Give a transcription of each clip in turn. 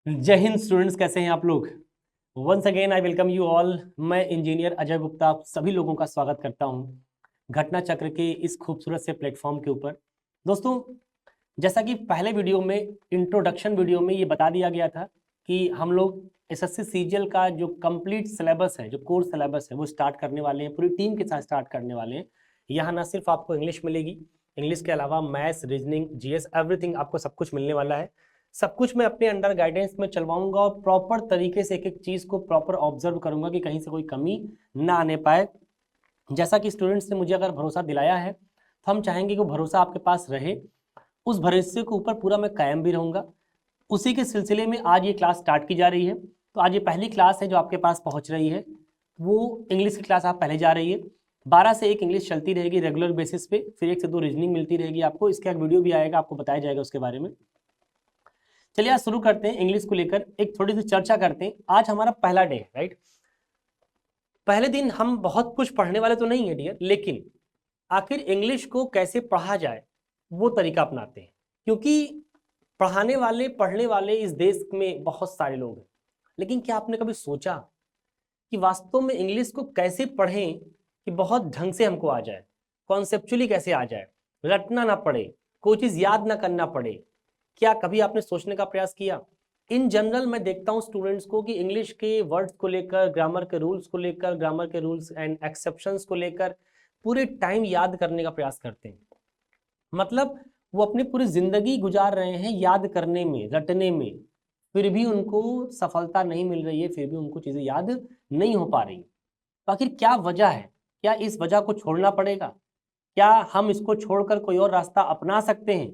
जय हिंद स्टूडेंट्स, कैसे हैं आप लोग। Once again I welcome you all. मैं इंजीनियर अजय गुप्ता आप सभी लोगों का स्वागत करता हूं घटना चक्र के इस खूबसूरत से प्लेटफॉर्म के ऊपर। दोस्तों, जैसा कि पहले वीडियो में इंट्रोडक्शन वीडियो में ये बता दिया गया था कि हम लोग एसएससी सीजीएल का जो कंप्लीट सिलेबस है, जो कोर्स सिलेबस है, वो स्टार्ट करने वाले हैं, पूरी टीम के साथ स्टार्ट करने वाले हैं। यहाँ ना सिर्फ आपको इंग्लिश मिलेगी, इंग्लिश के अलावा मैथ्स, रीजनिंग, जीएस, एवरीथिंग आपको सब कुछ मिलने वाला है। सब कुछ मैं अपने अंडर गाइडेंस में चलवाऊंगा और प्रॉपर तरीके से एक एक चीज़ को प्रॉपर ऑब्जर्व करूंगा कि कहीं से कोई कमी ना आने पाए। जैसा कि स्टूडेंट्स ने मुझे अगर भरोसा दिलाया है तो हम चाहेंगे कि वो भरोसा आपके पास रहे। उस भरोसे के ऊपर पूरा मैं कायम भी रहूंगा। उसी के सिलसिले में आज ये क्लास स्टार्ट की जा रही है। तो आज ये पहली क्लास है जो आपके पास पहुंच रही है, वो इंग्लिश की क्लास आप पहले जा रही है। 12 से 1 इंग्लिश चलती रहेगी रेगुलर बेसिस पे, फिर 1 से 2 रीजनिंग मिलती रहेगी आपको। इसका एक वीडियो भी आएगा, आपको बताया जाएगा उसके बारे में। चलिए आज शुरू करते हैं। इंग्लिश को लेकर एक थोड़ी सी चर्चा करते हैं। आज हमारा पहला डे है, राइट। पहले दिन हम बहुत कुछ पढ़ने वाले तो नहीं है डियर, लेकिन आखिर इंग्लिश को कैसे पढ़ा जाए वो तरीका अपनाते हैं, क्योंकि पढ़ाने वाले पढ़ने वाले इस देश में बहुत सारे लोग हैं। लेकिन क्या आपने कभी सोचा कि वास्तव में इंग्लिश को कैसे पढ़ें कि बहुत ढंग से हमको आ जाए, कॉन्सेप्चुअली कैसे आ जाए, रटना ना पड़े, कोई चीज़ याद ना करना पड़े। क्या कभी आपने सोचने का प्रयास किया? इन जनरल मैं देखता हूँ स्टूडेंट्स को कि इंग्लिश के वर्ड्स को लेकर, ग्रामर के रूल्स को लेकर, ग्रामर के रूल्स एंड एक्सेप्शंस को लेकर पूरे टाइम याद करने का प्रयास करते हैं। मतलब वो अपनी पूरी जिंदगी गुजार रहे हैं याद करने में, रटने में, फिर भी उनको सफलता नहीं मिल रही है, फिर भी उनको चीजें याद नहीं हो पा रही। तो आखिर क्या वजह है? क्या इस वजह को छोड़ना पड़ेगा? क्या हम इसको छोड़कर कोई और रास्ता अपना सकते हैं?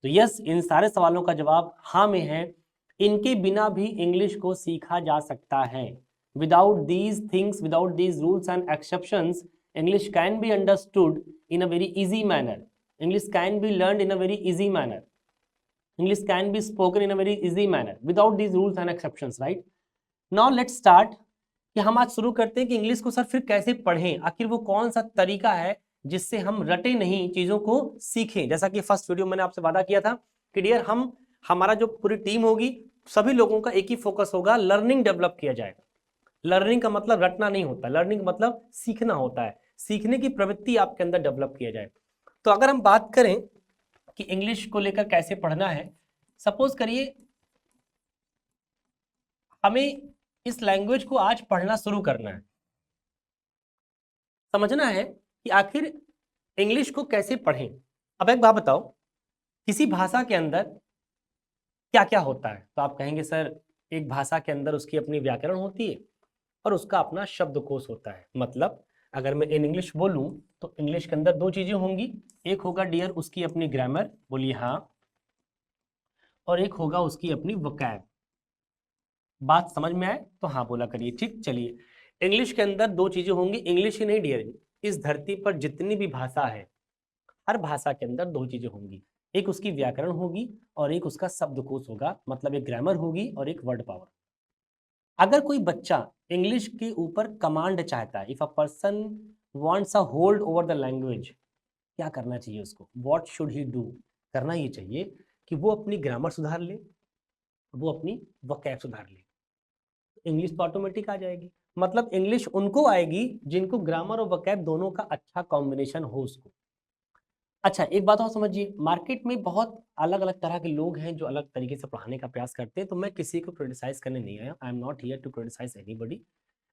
तो यस, इन सारे सवालों का जवाब हाँ में है। इनके बिना भी इंग्लिश को सीखा जा सकता है। Without these things, without these rules and exceptions, English can be understood in a very easy manner. English can be learned in a very easy manner. English can be spoken in a very easy manner without these rules and exceptions, right? Now let's start कि हम आज शुरू करते हैं कि English को sir फिर कैसे पढ़ें। आखिर वो कौन सा तरीका है जिससे हम रटे नहीं, चीजों को सीखें। जैसा कि फर्स्ट वीडियो मैंने आपसे वादा किया था कि डियर हमारा जो पूरी टीम होगी, सभी लोगों का एक ही फोकस होगा, लर्निंग डेवलप किया जाएगा। लर्निंग का मतलब रटना नहीं होता, लर्निंग का मतलब सीखना होता है। सीखने की प्रवृत्ति आपके अंदर डेवलप किया जाए। तो अगर हम बात करें कि इंग्लिश को लेकर कैसे पढ़ना है, सपोज करिए हमें इस लैंग्वेज को आज पढ़ना शुरू करना है। समझना है कि आखिर इंग्लिश को कैसे पढ़ें। अब एक बात बताओ, किसी भाषा के अंदर क्या क्या होता है? तो आप कहेंगे सर एक भाषा के अंदर उसकी अपनी व्याकरण होती है और उसका अपना शब्दकोश होता है। मतलब अगर मैं इन इंग्लिश बोलूं तो इंग्लिश के अंदर 2 चीजें होंगी। एक होगा डियर उसकी अपनी ग्रामर, बोलिए हाँ, और एक होगा उसकी अपनी वोकैब। बात समझ में आए तो हाँ बोला करिए, ठीक। चलिए, इंग्लिश के अंदर 2 चीजें होंगी। इंग्लिश ही नहीं डियर, इस धरती पर जितनी भी भाषा है, हर भाषा के अंदर 2 चीजें होंगी। एक उसकी व्याकरण होगी और एक उसका शब्दकोश होगा। मतलब एक ग्रामर होगी और एक वर्ड पावर। अगर कोई बच्चा इंग्लिश के ऊपर कमांड चाहता है, if a person wants a hold over the language, क्या करना चाहिए उसको? What should he do? करना ये चाहिए कि वो अपनी ग्रामर सुधार ले, वो अपनी वोकैब सुधार ले। इंग्लिश तो ऑटोमेटिक आ जाएगी। मतलब इंग्लिश उनको आएगी जिनको ग्रामर और वोकैब दोनों का अच्छा कॉम्बिनेशन हो उसको। अच्छा, एक बात और समझिए, मार्केट में बहुत अलग अलग तरह के लोग हैं जो अलग तरीके से पढ़ाने का प्रयास करते हैं। तो मैं किसी को क्रिटिसाइज करने नहीं आया। I am not here to criticize anybody.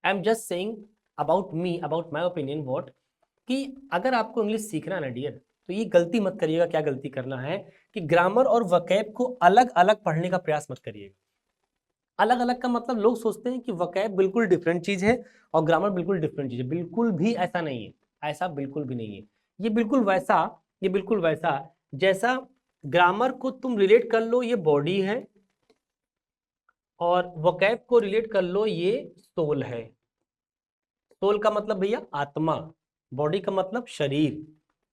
I am just saying about me, about my opinion what, कि अगर आपको इंग्लिश सीखना ना डियर, तो ये गलती मत करिएगा। क्या गलती करना है कि ग्रामर और वोकैब को अलग अलग पढ़ने का प्रयास मत करिएगा। अलग अलग का मतलब लोग सोचते हैं कि वोकैब बिल्कुल डिफरेंट चीज है और ग्रामर बिल्कुल डिफरेंट चीज है। बिल्कुल भी ऐसा नहीं है, ऐसा बिल्कुल भी नहीं है। ये बिल्कुल वैसा, ये बिल्कुल वैसा जैसा ग्रामर को तुम रिलेट कर लो ये बॉडी है, और वोकैब को रिलेट कर लो ये सोल है। सोल का मतलब भैया आत्मा, बॉडी का मतलब शरीर।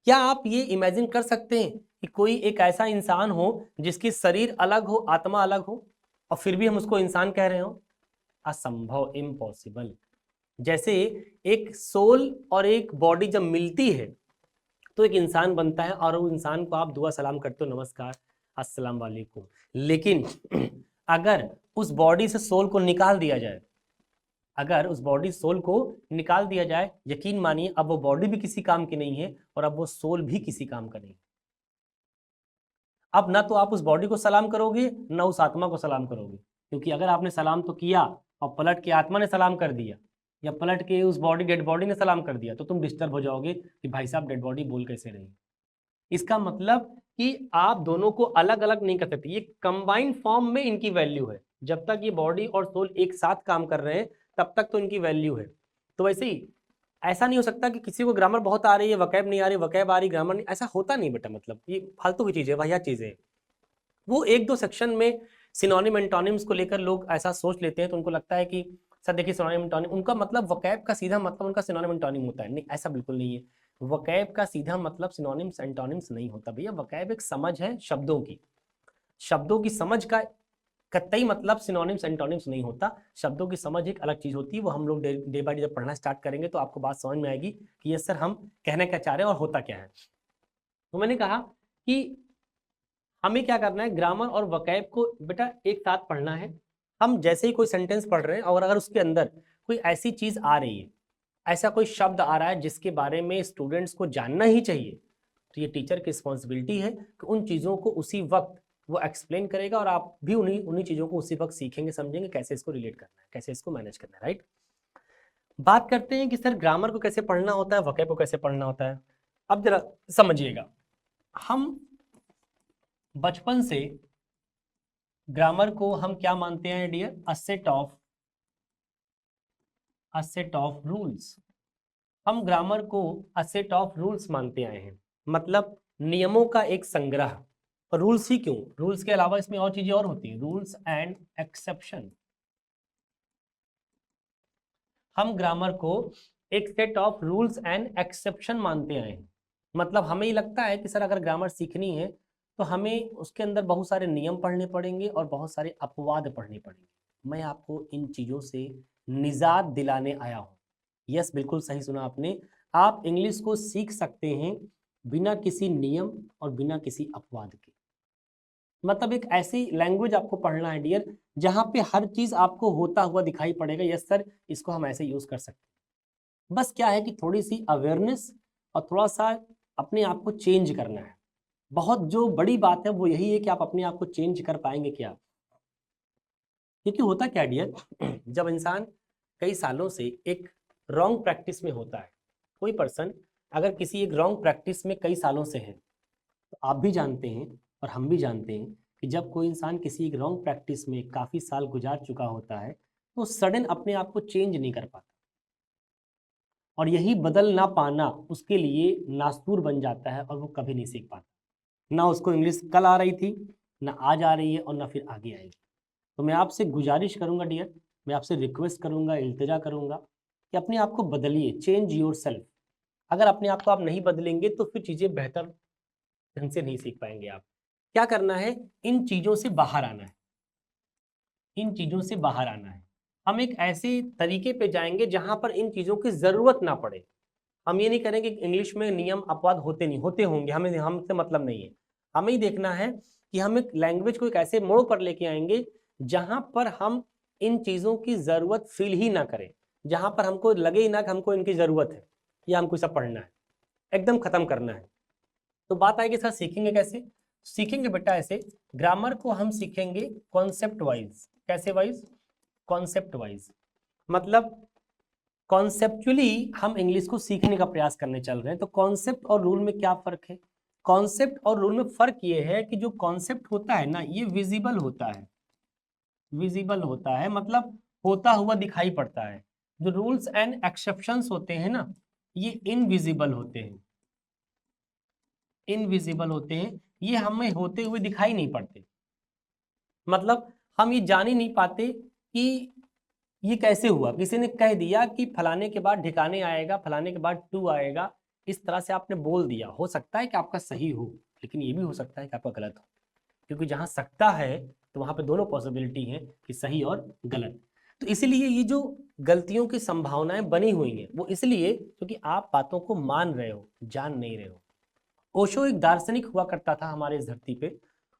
क्या आप ये इमेजिन कर सकते हैं कि कोई एक ऐसा इंसान हो जिसकी शरीर अलग हो, आत्मा अलग हो, और फिर भी हम उसको इंसान कह रहे हो? असंभव, इम्पॉसिबल। जैसे एक सोल और एक बॉडी जब मिलती है तो एक इंसान बनता है, और वो इंसान को आप दुआ सलाम करते हो, नमस्कार, अस्सलाम वालेकुम। लेकिन अगर उस बॉडी से सोल को निकाल दिया जाए, अगर उस बॉडी सोल को निकाल दिया जाए, यकीन मानिए अब वो बॉडी भी किसी काम की नहीं है और अब वो सोल भी किसी काम का नहीं। अब ना तो आप उस बॉडी को सलाम करोगे ना उस आत्मा को सलाम करोगे, क्योंकि अगर आपने सलाम तो किया और पलट के आत्मा ने सलाम कर दिया या पलट के उस बॉडी डेड बॉडी ने सलाम कर दिया तो तुम डिस्टर्ब हो जाओगे कि भाई साहब डेड बॉडी बोल कैसे रही। इसका मतलब कि आप दोनों को अलग अलग नहीं कर सकते, ये कंबाइंड फॉर्म में इनकी वैल्यू है। जब तक ये बॉडी और सोल एक साथ काम कर रहे हैं तब तक तो इनकी वैल्यू है। तो वैसे ही ऐसा नहीं हो सकता कि किसी को ग्रामर बहुत आ रही है, वकैब नहीं आ रही, वकैब आ रही ग्रामर नहीं, ऐसा होता नहीं बेटा। मतलब ये फालतू की चीज़ है, वाहियात चीज़ें हैं। वो एक दो सेक्शन में सिनोनिम एंटोनिम्स को लेकर लोग ऐसा सोच लेते हैं, तो उनको लगता है कि सर देखिए सिनोनिम एंटोनिम उनका मतलब वकैब का सीधा मतलब उनका सिनोनिम एंटोनिम होता है। नहीं, ऐसा बिल्कुल नहीं है। वकैब का सीधा मतलब सिनोनिम्स एंटोनिम्स नहीं होता भैया। वकैब एक समझ है शब्दों की, शब्दों की समझ का कतई मतलब सिनोनिम्स एंटोनिम्स नहीं होता। शब्दों की समझ एक अलग चीज होती है, वो हम लोग डे बाय डे जब पढ़ना स्टार्ट करेंगे तो आपको बात समझ में आएगी कि ये सर हम कहना क्या चाह रहे हैं और होता क्या है। तो मैंने कहा कि हमें क्या करना है, ग्रामर और वकैब को बेटा एक साथ पढ़ना है। हम जैसे ही कोई सेंटेंस पढ़ रहे हैं और अगर उसके अंदर कोई ऐसी चीज आ रही है, ऐसा कोई शब्द आ रहा है जिसके बारे में स्टूडेंट्स को जानना ही चाहिए, तो ये टीचर की रिस्पॉन्सिबिलिटी है कि उन चीज़ों को उसी वक्त वो एक्सप्लेन करेगा और आप भी उन्हीं उन्हीं चीज़ों को उसी वक्त सीखेंगे, समझेंगे कैसे इसको रिलेट करना है, कैसे इसको मैनेज करना है। राइट। बात करते हैं कि सर ग्रामर को कैसे पढ़ना होता है, वकैब को कैसे पढ़ना होता है। अब जरा समझिएगा, हम बचपन से ग्रामर को हम क्या मानते हैं dear, a set of rules. हम ग्रामर को अ सेट ऑफ रूल्स मानते आए हैं, मतलब नियमों का एक संग्रह। रूल्स ही क्यों, रूल्स के अलावा इसमें और चीजें और होती हैं, रूल्स एंड एक्सेप्शन। हम ग्रामर को एक set of rules and exception मानते आए हैं। मतलब हमें ही लगता है कि सर अगर ग्रामर सीखनी है तो हमें उसके अंदर बहुत सारे नियम पढ़ने पड़ेंगे और बहुत सारे अपवाद पढ़ने पड़ेंगे। मैं आपको इन चीजों से निजात दिलाने आया हूँ। यस, बिल्कुल सही सुना आपने। आप इंग्लिश को सीख सकते हैं बिना किसी नियम और बिना किसी अपवाद के। मतलब एक ऐसी लैंग्वेज आपको पढ़ना है डियर जहां पे हर चीज आपको होता हुआ दिखाई पड़ेगा। यस सर, इसको हम ऐसे यूज कर सकते हैं। बस क्या है कि थोड़ी सी अवेयरनेस और थोड़ा सा अपने आप को चेंज करना है। बहुत जो बड़ी बात है वो यही है कि आप अपने आप को चेंज कर पाएंगे क्या। क्योंकि होता क्या डियर, जब इंसान कई सालों से एक रॉन्ग प्रैक्टिस में होता है, कोई पर्सन अगर किसी एक रॉन्ग प्रैक्टिस में कई सालों से है, तो आप भी जानते हैं और हम भी जानते हैं कि जब कोई इंसान किसी एक रॉन्ग प्रैक्टिस में काफ़ी साल गुजार चुका होता है तो सडन अपने आप को चेंज नहीं कर पाता, और यही बदल ना पाना उसके लिए नासूर बन जाता है और वो कभी नहीं सीख पाता। ना उसको इंग्लिश कल आ रही थी, ना आज आ रही है और ना फिर आगे आएगी। तो मैं आपसे गुजारिश करूंगा डियर, मैं आपसे रिक्वेस्ट करूंगा, इल्तिजा करूंगा कि अपने आप को बदलिए, चेंज योर सेल्फ। अगर अपने आप को आप नहीं बदलेंगे तो फिर चीज़ें बेहतर ढंग से नहीं सीख पाएंगे आप। क्या करना है, इन चीज़ों से बाहर आना है, इन चीज़ों से बाहर आना है। हम एक ऐसे तरीके पे जाएंगे जहां पर इन चीज़ों की ज़रूरत ना पड़े। हम ये नहीं करेंगे कि इंग्लिश में नियम अपवाद होते नहीं, होते होंगे, हमें हमसे मतलब नहीं है। हमें ही देखना है कि हम एक लैंग्वेज को एक ऐसे मोड़ पर लेके आएंगे जहां पर हम इन चीज़ों की ज़रूरत फील ही ना करें, जहां पर हमको लगे ही ना कि हमको इनकी ज़रूरत है या हमको सब पढ़ना है, एकदम खत्म करना है। तो बात आएगी सर सीखेंगे कैसे। सीखेंगे बेटा ऐसे, ग्रामर को हम सीखेंगे कॉन्सेप्ट वाइज। कैसे वाइज, कॉन्सेप्ट वाइज। मतलब कॉन्सेप्चुअली हम इंग्लिश को सीखने का प्रयास करने चल रहे हैं। तो कॉन्सेप्ट और रूल में क्या फर्क है, कॉन्सेप्ट और रूल में फर्क ये है कि जो कॉन्सेप्ट होता है ना ये विजिबल होता है, विजिबल होता है मतलब होता हुआ दिखाई पड़ता है। जो रूल्स एंड एक्सेप्शंस होते हैं ना ये इनविजिबल होते हैं, इनविजिबल होते हैं, ये हमें होते हुए दिखाई नहीं पड़ते। मतलब हम ये जान ही नहीं पाते कि ये कैसे हुआ। किसी ने कह दिया कि फलाने के बाद ठिकाने आएगा, फलाने के बाद टू आएगा, इस तरह से आपने बोल दिया। हो सकता है कि आपका सही हो, लेकिन ये भी हो सकता है कि आपका गलत हो, क्योंकि जहां सकता है तो वहां पे दोनों पॉसिबिलिटी है कि सही और गलत। तो इसीलिए ये जो गलतियों की संभावनाएं बनी हुई हैं वो इसलिए क्योंकि आप बातों को मान रहे हो, जान नहीं रहे हो। ओशो एक दार्शनिक हुआ करता था हमारे इस धरती पे।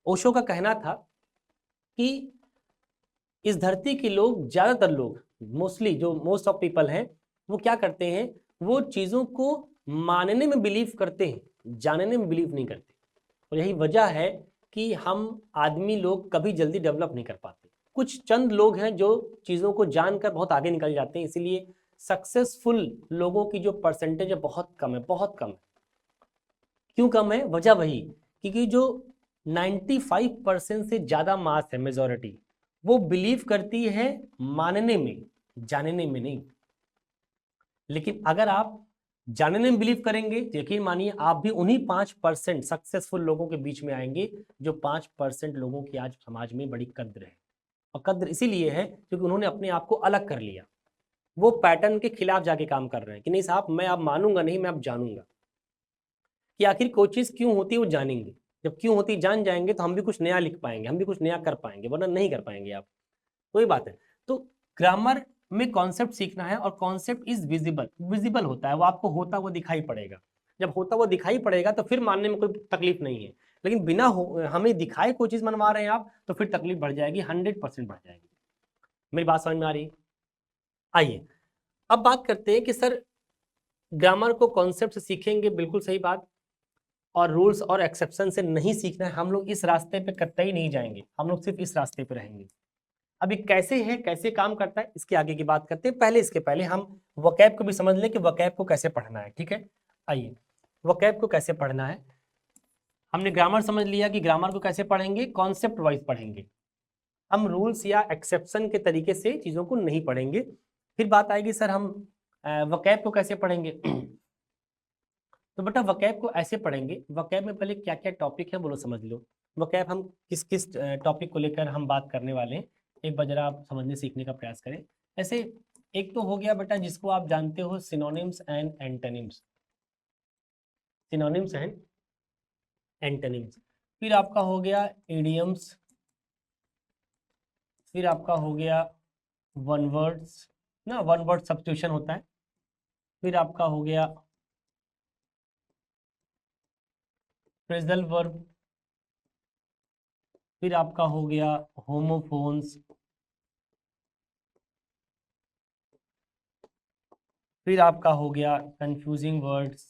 ओशो का कहना था कि इस धरती के लोग, ज्यादातर लोग, मोस्टली जो मोस्ट ऑफ पीपल हैं, वो क्या करते हैं, वो चीजों को मानने में बिलीव करते हैं, जानने में बिलीव नहीं करते। और यही वजह है कि हम आदमी लोग कभी जल्दी डेवलप नहीं कर पाते। कुछ चंद लोग हैं जो चीजों को जानकर बहुत आगे निकल जाते हैं, इसीलिए सक्सेसफुल लोगों की जो परसेंटेज है बहुत कम है, बहुत कम है। क्यों कम है? वजह वही, क्योंकि जो 95% से ज्यादा मास है, मेजॉरिटी, वो बिलीव करती है मानने में, जानने में नहीं। लेकिन अगर आप जानने में बिलीव करेंगे तो यकीन मानिए आप भी उन्हीं 5% सक्सेसफुल लोगों के बीच में आएंगे, जो 5% लोगों की आज समाज में बड़ी कद्र है। और कद्र इसीलिए है क्योंकि उन्होंने अपने आप को अलग कर लिया। वो पैटर्न के खिलाफ जाके काम कर रहे हैं कि नहीं साहब, मैं अब मानूंगा नहीं, मैं अब जानूंगा। कि आखिर कोई चीज क्यों होती है वो जानेंगे। जब क्यों होती जान जाएंगे तो हम भी कुछ नया लिख पाएंगे, हम भी कुछ नया कर पाएंगे, वरना नहीं कर पाएंगे आप। तो ये बात है। तो ग्रामर में कॉन्सेप्ट सीखना है, और कॉन्सेप्ट इज विजिबल, विजिबल होता है, वो आपको होता हुआ दिखाई पड़ेगा। जब होता हुआ दिखाई पड़ेगा तो फिर मानने में कोई तकलीफ नहीं है। लेकिन बिना हमें दिखाए कोई चीज मनवा रहे हैं आप, तो फिर तकलीफ बढ़ जाएगी, 100% बढ़ जाएगी। मेरी बात समझ में आ रही है? आइए अब बात करते हैं कि सर ग्रामर को कॉन्सेप्ट से सीखेंगे, बिल्कुल सही बात, और रूल्स और एक्सेप्शन से नहीं सीखना है। हम लोग इस रास्ते पे कतई नहीं जाएंगे, हम लोग सिर्फ इस रास्ते पे रहेंगे। अभी कैसे है, कैसे काम करता है, इसके आगे की बात करते हैं। पहले इसके पहले हम वोकैब को भी समझ लें कि वोकैब को कैसे पढ़ना है। ठीक है, आइए वोकैब को कैसे पढ़ना है। हमने ग्रामर समझ लिया कि ग्रामर को कैसे पढ़ेंगे, कॉन्सेप्ट वाइज पढ़ेंगे। हम रूल्स या एक्सेप्शन के तरीके से चीजों को नहीं पढ़ेंगे। फिर बात आएगी सर हम वोकैब को कैसे पढ़ेंगे। तो बेटा वोकैब को ऐसे पढ़ेंगे, वोकैब में पहले क्या क्या टॉपिक है बोलो समझ लो। वोकैब हम किस किस टॉपिक को लेकर हम बात करने वाले हैं, एक बार जरा आप समझने सीखने का प्रयास करें। ऐसे एक तो हो गया बेटा जिसको आप जानते हो synonyms and antonyms, synonyms and antonyms. फिर आपका हो गया इडियम्स, फिर आपका हो गया वन वर्ड्स ना, वन वर्ड सब्स्टिट्यूशन होता है। फिर आपका हो गया फ्रेजल वर्ब, फिर आपका हो गया होमोफोन्स, फिर आपका हो गया कंफ्यूजिंग वर्ड्स,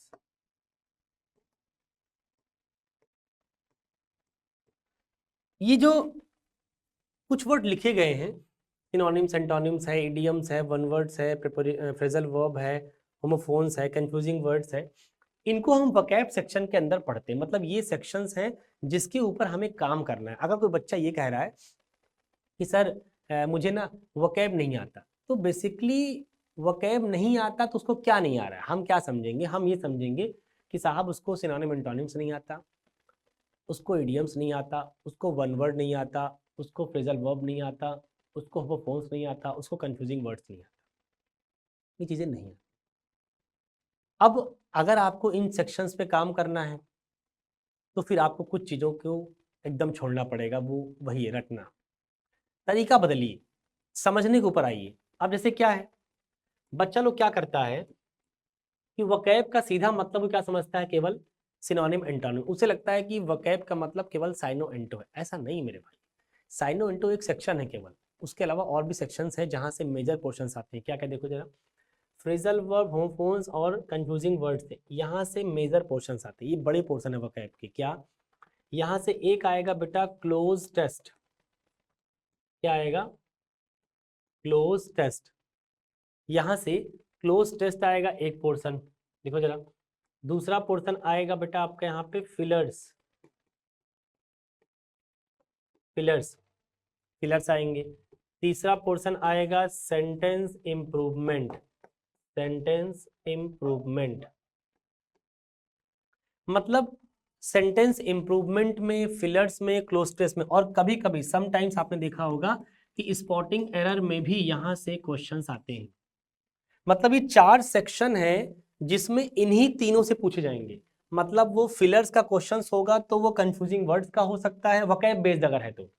ये जो कुछ वर्ड लिखे गए हैं, सिनोनिम्स एंटोनिम्स है, इडियम्स है, वन वर्ड्स है, फ्रेजल वर्ब है, होमोफोन्स है, कंफ्यूजिंग वर्ड्स है, इनको हम वोकैब सेक्शन के अंदर पढ़ते हैं। मतलब ये सेक्शंस हैं जिसके ऊपर हमें काम करना है। अगर कोई बच्चा ये कह रहा है कि सर मुझे ना वोकैब नहीं आता, तो बेसिकली वोकैब नहीं आता तो उसको क्या नहीं आ रहा है, हम क्या समझेंगे, हम ये समझेंगे कि साहब उसको सिनोनिम एंटोनिम्स नहीं आता, उसको इडियम्स नहीं आता, उसको वन वर्ड नहीं आता, उसको फ्रेजल वर्ब नहीं आता, उसको होमोफोन्स नहीं आता, उसको कंफ्यूजिंग वर्ड्स नहीं आता, ये चीज़ें नहीं है। अब अगर आपको इन सेक्शंस पे काम करना है तो फिर आपको कुछ चीज़ों को एकदम छोड़ना पड़ेगा, वो वही है रटना। तरीका बदलिए, समझने के ऊपर आइए। अब जैसे क्या है, बच्चा लोग क्या करता है कि वोकैब का सीधा मतलब वो क्या समझता है, केवल सिनोनिम एंटोनिम। उसे लगता है कि वोकैब का मतलब केवल साइनो एंटो है। ऐसा नहीं मेरे भाई, साइनो एंटो एक सेक्शन है केवल, उसके अलावा और भी सेक्शंस हैं जहां से मेजर पोर्शंस आते हैं। क्या क्या देखो जरा, फ्रेजल वर्ब, होमोफोन्स और कंफ्यूजिंग वर्ड्स थे, यहाँ से मेजर पोर्शंस आते हैं, ये बड़े पोर्शन है वोकैब के। क्या, यहाँ से एक आएगा बेटा क्लोज टेस्ट, क्या आएगा, क्लोज टेस्ट। यहाँ से क्लोज टेस्ट आएगा एक पोर्शन, देखो जरा। दूसरा पोर्शन आएगा बेटा आपका यहाँ पे फिलर्स, फिलर्स, फिलर्स आएंगे। तीसरा पोर्शन आएगा सेंटेंस इंप्रूवमेंट, सेंटेंस इंप्रूवमेंट। मतलब सेंटेंस इंप्रूवमेंट में, फिलर्स में, क्लोज टेस्ट में, और कभी कभी समटाइम्स आपने देखा होगा कि स्पॉटिंग एरर में भी यहां से क्वेश्चंस आते हैं। मतलब ये 4 सेक्शन है जिसमें इन्हीं तीनों से पूछे जाएंगे। मतलब वो फिलर्स का क्वेश्चंस होगा तो वो कंफ्यूजिंग वर्ड्स का हो सकता है, वोकैब बेस्ड अगर है तो।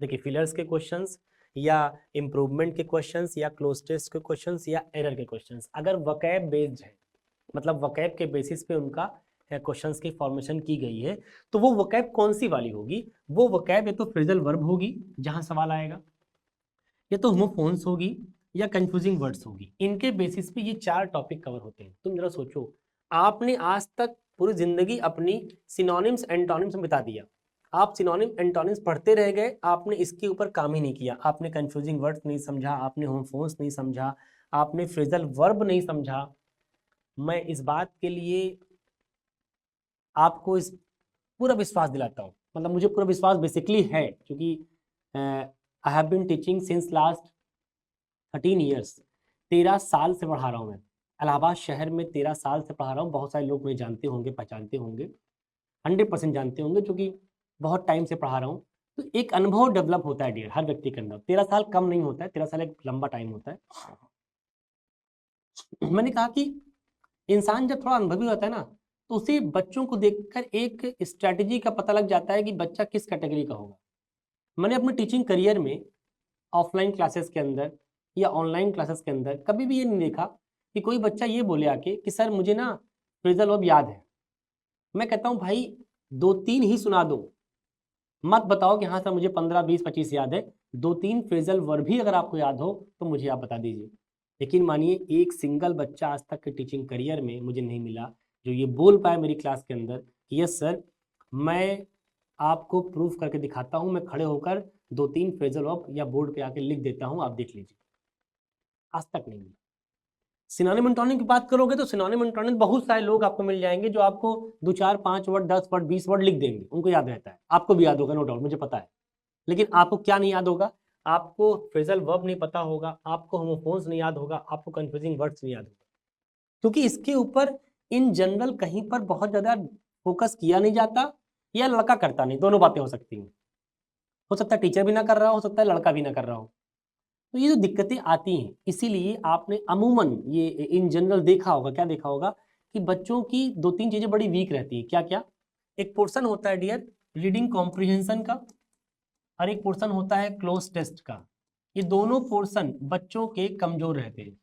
देखिए फिलर्स के क्वेश्चंस या इंप्रूवमेंट के क्वेश्चंस या क्लोज टेस्ट के क्वेश्चंस या एरर के क्वेश्चंस अगर वोकैब बेस्ड है, मतलब वोकैब के बेसिस पे उनका क्वेश्चंस की फॉर्मेशन की गई है, तो वो वोकैब कौन सी वाली होगी, वो वोकैब या तो फ्रेजल वर्ब होगी जहां सवाल आएगा, या तो होमोफोन्स होगी या कंफ्यूजिंग वर्ड्स होगी। इनके बेसिस पे ये 4 टॉपिक कवर होते हैं। तुम जरा सोचो, आपने आज तक पूरी जिंदगी अपनी सिनोनिम्स एंटोनिम्स में बिता दिया। आप सिनोनिम एंटोनिम्स पढ़ते रह गए, आपने इसके ऊपर काम ही नहीं किया। आपने कंफ्यूजिंग वर्ड्स नहीं समझा, आपने होमोफोन्स नहीं समझा, आपने फ्रेजल वर्ब नहीं समझा। मैं इस बात के लिए आपको इस पूरा विश्वास दिलाता हूँ, मतलब मुझे पूरा विश्वास बेसिकली है, क्योंकि I have been teaching since last 13 years. 13 साल से पढ़ा रहा हूँ मैं इलाहाबाद शहर में, 13 साल से पढ़ा रहा हूँ। बहुत सारे लोग मुझे जानते होंगे, पहचानते होंगे, 100% जानते होंगे, क्योंकि बहुत टाइम से पढ़ा रहा हूँ। तो एक अनुभव डेवलप होता है डियर हर व्यक्ति के अंदर। 13 साल कम नहीं होता है, 13 साल एक लंबा टाइम होता है। मैंने कहा कि इंसान जब थोड़ा अनुभवी होता है ना, तो उसे बच्चों को देखकर एक स्ट्रैटेजी का पता लग जाता है कि बच्चा किस कैटेगरी का होगा। मैंने अपने टीचिंग करियर में ऑफलाइन क्लासेस के अंदर या ऑनलाइन क्लासेस के अंदर कभी भी ये नहीं देखा कि कोई बच्चा ये बोले आके कि सर मुझे ना फ्रेजल वर्ब याद है। मैं कहता हूँ भाई 2-3 ही सुना दो, मत बताओ कि हाँ सर मुझे 15, 20, 25 याद है। 2-3 फ्रेजल वर्ब भी अगर आपको याद हो तो मुझे आप बता दीजिए। लेकिन मानिए एक सिंगल बच्चा आज तक के टीचिंग करियर में मुझे नहीं मिला जो ये बोल पाए मेरी क्लास के अंदर कि यस सर मैं आपको प्रूफ करके दिखाता हूँ, मैं खड़े होकर 2-3 फ्रेजल वर्ब या बोर्ड पे आके लिख देता हूँ, आप देख लीजिए। आज तक नहीं मिला। सिनोनिम एंटोनिम की बात करोगे तो सिनोनिम एंटोनिम बहुत सारे लोग आपको मिल जाएंगे जो आपको 2, 4, 5 वर्ड, 10 वर्ड, 20 वर्ड लिख देंगे, उनको याद रहता है। आपको भी याद होगा, नो डाउट, मुझे पता है। लेकिन आपको क्या नहीं याद होगा? आपको फ्रेजल वर्ब नहीं पता होगा, आपको होमोफोन्स नहीं याद होगा, आपको कंफ्यूजिंग वर्ड्स नहीं याद होगा, क्योंकि इसके ऊपर इन जनरल कहीं पर बहुत ज्यादा फोकस किया नहीं जाता, या लड़का करता नहीं। दोनों बातें हो सकती हैं। हो सकता है टीचर भी ना कर रहा हो सकता है लड़का भी ना कर रहा हो। तो ये जो दिक्कतें आती हैं, इसीलिए आपने अमूमन ये इन जनरल देखा होगा, क्या देखा होगा कि बच्चों की 2-3 चीजें बड़ी वीक रहती है। क्या क्या? एक पोर्शन होता है डियर रीडिंग कॉम्प्रिहेंशन का, और एक पोर्शन होता है क्लोज टेस्ट का। ये दोनों पोर्शन बच्चों के कमजोर रहते हैं।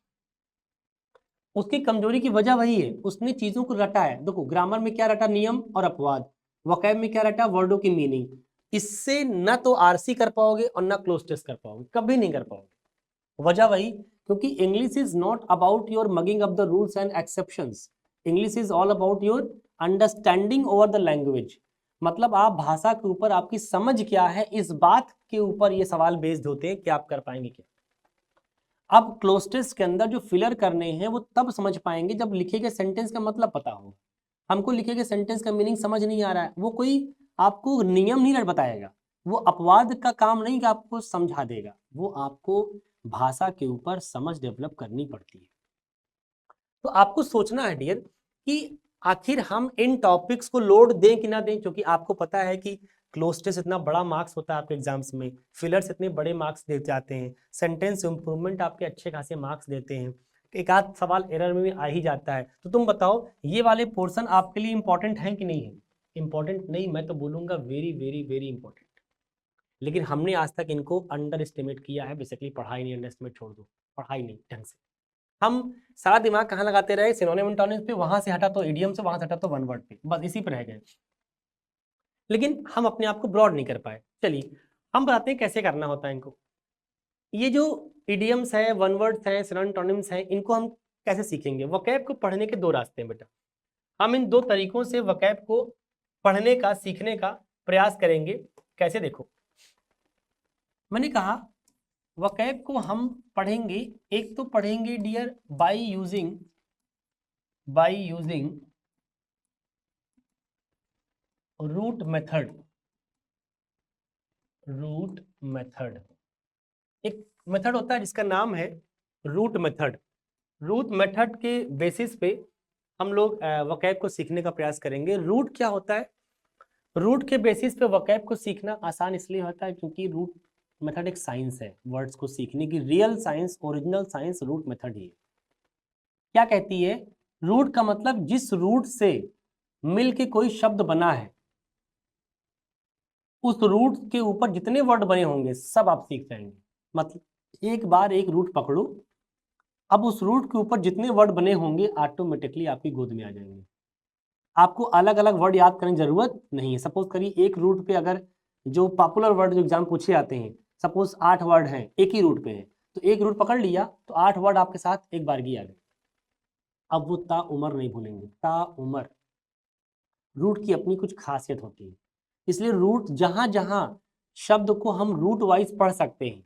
उसकी कमजोरी की वजह वही है, उसने चीजों को रटा है। देखो ग्रामर में क्या रटा? नियम और अपवाद। वोकैब में क्या रटा? वर्डों की मीनिंग। इससे न तो आरसी कर पाओगे और ना क्लोज टेस्ट कर पाओगे, कभी नहीं कर पाओगे। वजह वही, क्योंकि English is not about your mugging up the rules and exceptions. English is all about your understanding over the language. मतलब आप भाषा के ऊपर आपकी समझ क्या है, इस बात के ऊपर ये सवाल बेस्ड होते हैं कि आप कर पाएंगे क्या। अब क्लोज के अंदर जो फिलर करने हैं वो तब समझ पाएंगे जब लिखे गए सेंटेंस का मतलब पता हो। हमको लिखे गए सेंटेंस का मीनिंग समझ नहीं आ रहा है, वो कोई आपको नियम नहीं बताएगा, वो अपवाद का काम नहीं कि आपको समझा देगा, वो आपको भाषा के ऊपर समझ डेवलप करनी पड़ती है। तो आपको सोचना है डियर कि आखिर हम इन टॉपिक्स को लोड दें कि ना दें, क्योंकि आपको पता है कि क्लोज टेस्ट इतना बड़ा मार्क्स होता है आपके एग्जाम्स में, फिलर्स इतने बड़े मार्क्स दे जाते हैं, सेंटेंस इंप्रूवमेंट आपके अच्छे खासे मार्क्स देते हैं, एक आध सवाल एरर में भी आ ही जाता है। तो तुम बताओ ये वाले पोर्शन आपके लिए इंपॉर्टेंट है कि नहीं है? इंपॉर्टेंट नहीं, मैं तो बोलूंगा वेरी वेरी वेरी इंपॉर्टेंट। लेकिन हमने आज तक इनको अंडर एस्टिमेट किया है। बेसिकली पढ़ाई नहीं, अंडर एस्टिमेट छोड़ दो, पढ़ाई नहीं ढंग से। हम सारा दिमाग कहाँ लगाते रहे? सिनोनिम एंटोनिम्स पे, वहां से हटा तो इडियम से, वहां से हटा तो वन वर्ड पे, बस इसी पे रह गए। लेकिन हम अपने आप को ब्रॉड नहीं कर पाए। चलिए हम बताते हैं कैसे करना होता है इनको। ये जो इडियम्स है, वन वर्ड्स हैं, सिनोनिम एंटोनिम्स हैं, इनको हम कैसे सीखेंगे? वोकैब को पढ़ने के 2 रास्ते हैं बेटा। हम इन 2 तरीकों से वोकैब को पढ़ने का, सीखने का प्रयास करेंगे। कैसे? देखो, मैंने कहा वोकैब को हम पढ़ेंगे, एक तो पढ़ेंगे dear by using root method. Root method एक मेथड होता है जिसका नाम है रूट मेथड। रूट मेथड के बेसिस पे हम लोग वोकैब को सीखने का प्रयास करेंगे। रूट क्या होता है? रूट के बेसिस पे वोकैब को सीखना आसान इसलिए होता है क्योंकि रूट मेथड एक साइंस है, वर्ड्स को सीखने की real science, original science root method ही है। क्या कहती है? रूट का मतलब जिस रूट से मिल के कोई शब्द बना है, उस रूट के ऊपर जितने वर्ड बने होंगे सब आप सीख जाएंगे। मतलब एक बार एक रूट पकड़ो, अब उस रूट के ऊपर जितने वर्ड बने होंगे ऑटोमेटिकली आपकी गोद में आ जाएंगे। आपको अलग अलग वर्ड याद करने की जरूरत नहीं है। सपोज करिए एक रूट पे अगर जो पॉपुलर वर्ड जो एग्जाम पूछे आते हैं, सपोज 8 वर्ड हैं, एक ही रूट पे है, तो एक रूट पकड़ लिया तो 8 वर्ड आपके साथ एक बारगी आ गए। अब वो ता उमर नहीं भूलेंगे, ता उमर। रूट की अपनी कुछ खासियत होती है, इसलिए रूट जहां जहां शब्द को हम रूट वाइज पढ़ सकते हैं,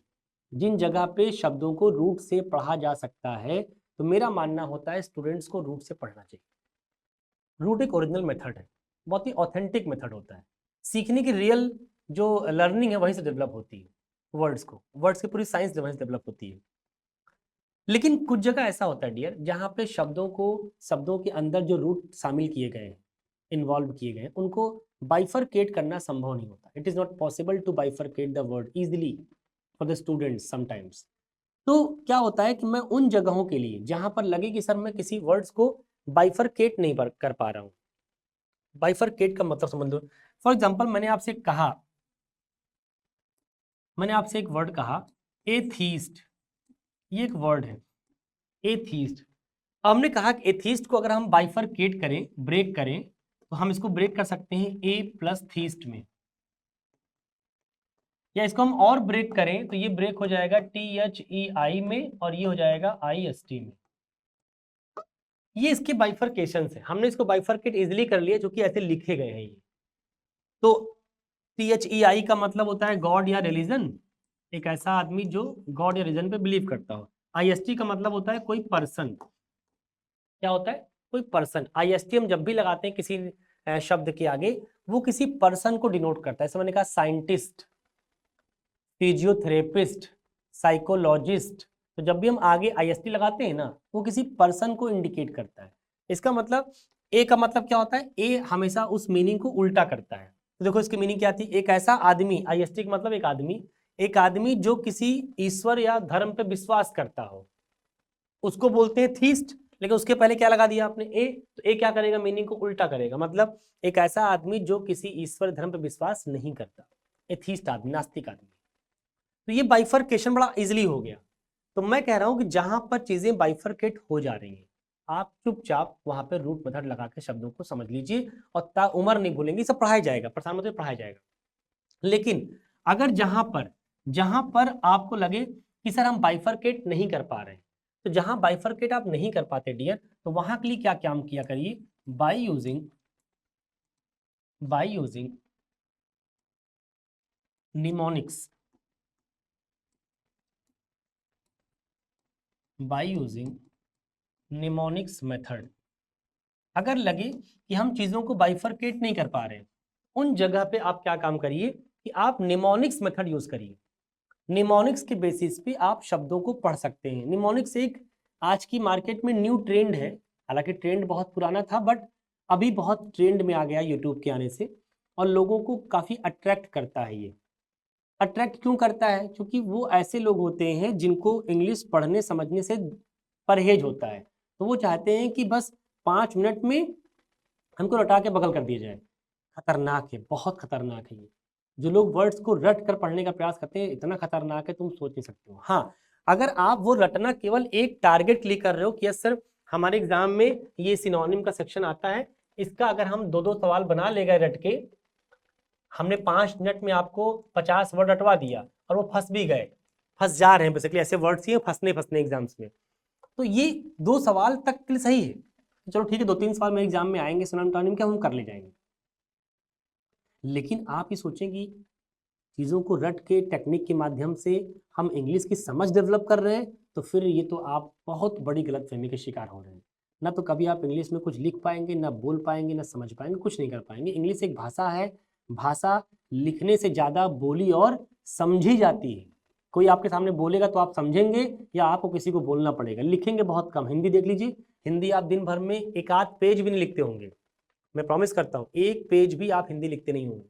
जिन जगह पे शब्दों को रूट से पढ़ा जा सकता है, तो मेरा मानना होता है स्टूडेंट्स को रूट से पढ़ना चाहिए। रूट एक ओरिजिनल मेथड है, बहुत ही ऑथेंटिक मेथड होता है। सीखने की रियल जो लर्निंग है वहीं से डेवलप होती है। वर्ड्स की पूरी साइंस वहीं से डेवलप होती है। लेकिन कुछ जगह ऐसा होता है डियर, जहाँ पे शब्दों के अंदर जो रूट शामिल किए गए हैं, इन्वॉल्व किए गए हैं, उनको बाइफरकेट करना संभव नहीं होता। It is not possible to bifurcate the word easily for the students sometimes. तो क्या होता है कि मैं उन जगहों के लिए जहां पर लगे कि सर मैं किसी वर्ड्स को बाइफरकेट नहीं कर पा रहा हूं, बाइफरकेट का मतलब समझ लो। फॉर एग्जाम्पल मैंने आपसे एक वर्ड कहा एथीस्ट, ये एक वर्ड है एथीस्ट। हमने कहा कि एथीस्ट को अगर हम बाइफरकेट करें, ब्रेक करें, तो हम इसको ब्रेक कर सकते हैं ए प्लस थीस्ट में, या इसको हम और ब्रेक करें तो ये ब्रेक हो जाएगा THEI में, और ये हो जाएगा IST में। ये इसके बाइफरकेशन है, हमने इसको बाइफरकेट इजिली कर लिया क्योंकि ऐसे लिखे गए हैं ये। तो THEI का मतलब होता है गॉड या रिलीजन, एक ऐसा आदमी जो गॉड या रिलीजन पे बिलीव करता हो। IST का मतलब होता है कोई पर्सन, क्या होता है, कोई पर्सन। IST हम जब भी लगाते हैं किसी शब्द के आगे, वो किसी पर्सन को डिनोट करता है। जैसे मैंने कहा साइंटिस्ट, फिजियोथेरेपिस्ट, साइकोलॉजिस्ट, तो जब भी हम आगे IST लगाते हैं ना, वो किसी पर्सन को इंडिकेट करता है। इसका मतलब ए का मतलब क्या होता है, ए हमेशा उस मीनिंग को उल्टा करता है। तो देखो इसकी मीनिंग क्या थी, एक ऐसा आदमी, IST का मतलब एक आदमी जो किसी ईश्वर या धर्म पे विश्वास करता हो, उसको बोलते हैं थीस्ट। लेकिन उसके पहले क्या लगा दिया आपने, ए, तो ए क्या करेगा, मीनिंग को उल्टा करेगा। मतलब एक ऐसा आदमी जो किसी ईश्वर धर्म पे विश्वास नहीं करता, एथीस्ट आदमी, नास्तिक आदमी। तो ये बाइफरकेशन बड़ा इजिली हो गया। तो मैं कह रहा हूं कि जहां पर चीजें बाइफरकेट हो जा रही हैं, आप चुपचाप वहां पर रूट मेथड लगा के शब्दों को समझ लीजिए, और ता उमर नहीं भूलेंगे, सब पढ़ाया जाएगा, प्रधानमंत्री पढ़ाया जाएगा। लेकिन अगर जहां पर आपको लगे कि सर हम बाइफरकेट नहीं कर पा रहे हैं, तो जहां बाइफरकेट आप नहीं कर पाते डियर, तो वहां के लिए क्या काम किया करिए, bye using mnemonics, bye using mnemonics method. अगर लगे कि हम चीजों को बाइफरकेट नहीं कर पा रहे, उन जगह पे आप क्या काम करिए कि आप निमोनिक्स मेथड यूज करिए। निमोनिक्स के बेसिस पे आप शब्दों को पढ़ सकते हैं। निमोनिक्स एक आज की मार्केट में न्यू ट्रेंड है, हालांकि ट्रेंड बहुत पुराना था, बट अभी बहुत ट्रेंड में आ गया यूट्यूब के आने से, और लोगों को काफी अट्रैक्ट करता है। ये अट्रैक्ट क्यों करता है, क्योंकि वो ऐसे लोग होते हैं जिनको इंग्लिश पढ़ने समझने से परहेज होता है, तो वो चाहते हैं कि बस 5 मिनट में हमको रटा के बगल कर दिया जाए। खतरनाक है, बहुत खतरनाक है ये। जो लोग वर्ड्स को रट कर पढ़ने का प्रयास करते हैं, इतना खतरनाक है तुम सोच नहीं सकते हो। हाँ, अगर आप वो रटना केवल एक टारगेट क्लिक कर रहे हो कि यस सर हमारे एग्जाम में ये सिनोनिम का सेक्शन आता है, इसका अगर हम 2-2 सवाल बना ले गए रट के, हमने 5 मिनट में आपको 50 वर्ड रटवा दिया और वो फंस भी गए, फंस जा रहे हैं बेसिकली, ऐसे वर्ड्स ही फंसने एग्जाम्स में, तो ये 2 सवाल तक के लिए सही है। चलो ठीक है, 2-3 सवाल मेरे एग्जाम में आएंगे सिनोनिम के, हम कर ले जाएंगे। लेकिन आप ये सोचें कि चीज़ों को रट के टेक्निक के माध्यम से हम इंग्लिश की समझ डेवलप कर रहे हैं, तो फिर ये तो आप बहुत बड़ी गलतफहमी के शिकार हो रहे हैं। ना तो कभी आप इंग्लिश में कुछ लिख पाएंगे, ना बोल पाएंगे, ना समझ पाएंगे, कुछ नहीं कर पाएंगे। इंग्लिश एक भाषा है, भाषा लिखने से ज़्यादा बोली और समझी जाती है। कोई आपके सामने बोलेगा तो आप समझेंगे, या आपको किसी को बोलना पड़ेगा। लिखेंगे बहुत कम। हिंदी देख लीजिए, हिंदी आप दिन भर में 1-8 पेज भी नहीं लिखते होंगे, मैं प्रॉमिस करता हूँ 1 पेज भी आप हिंदी लिखते नहीं होंगे,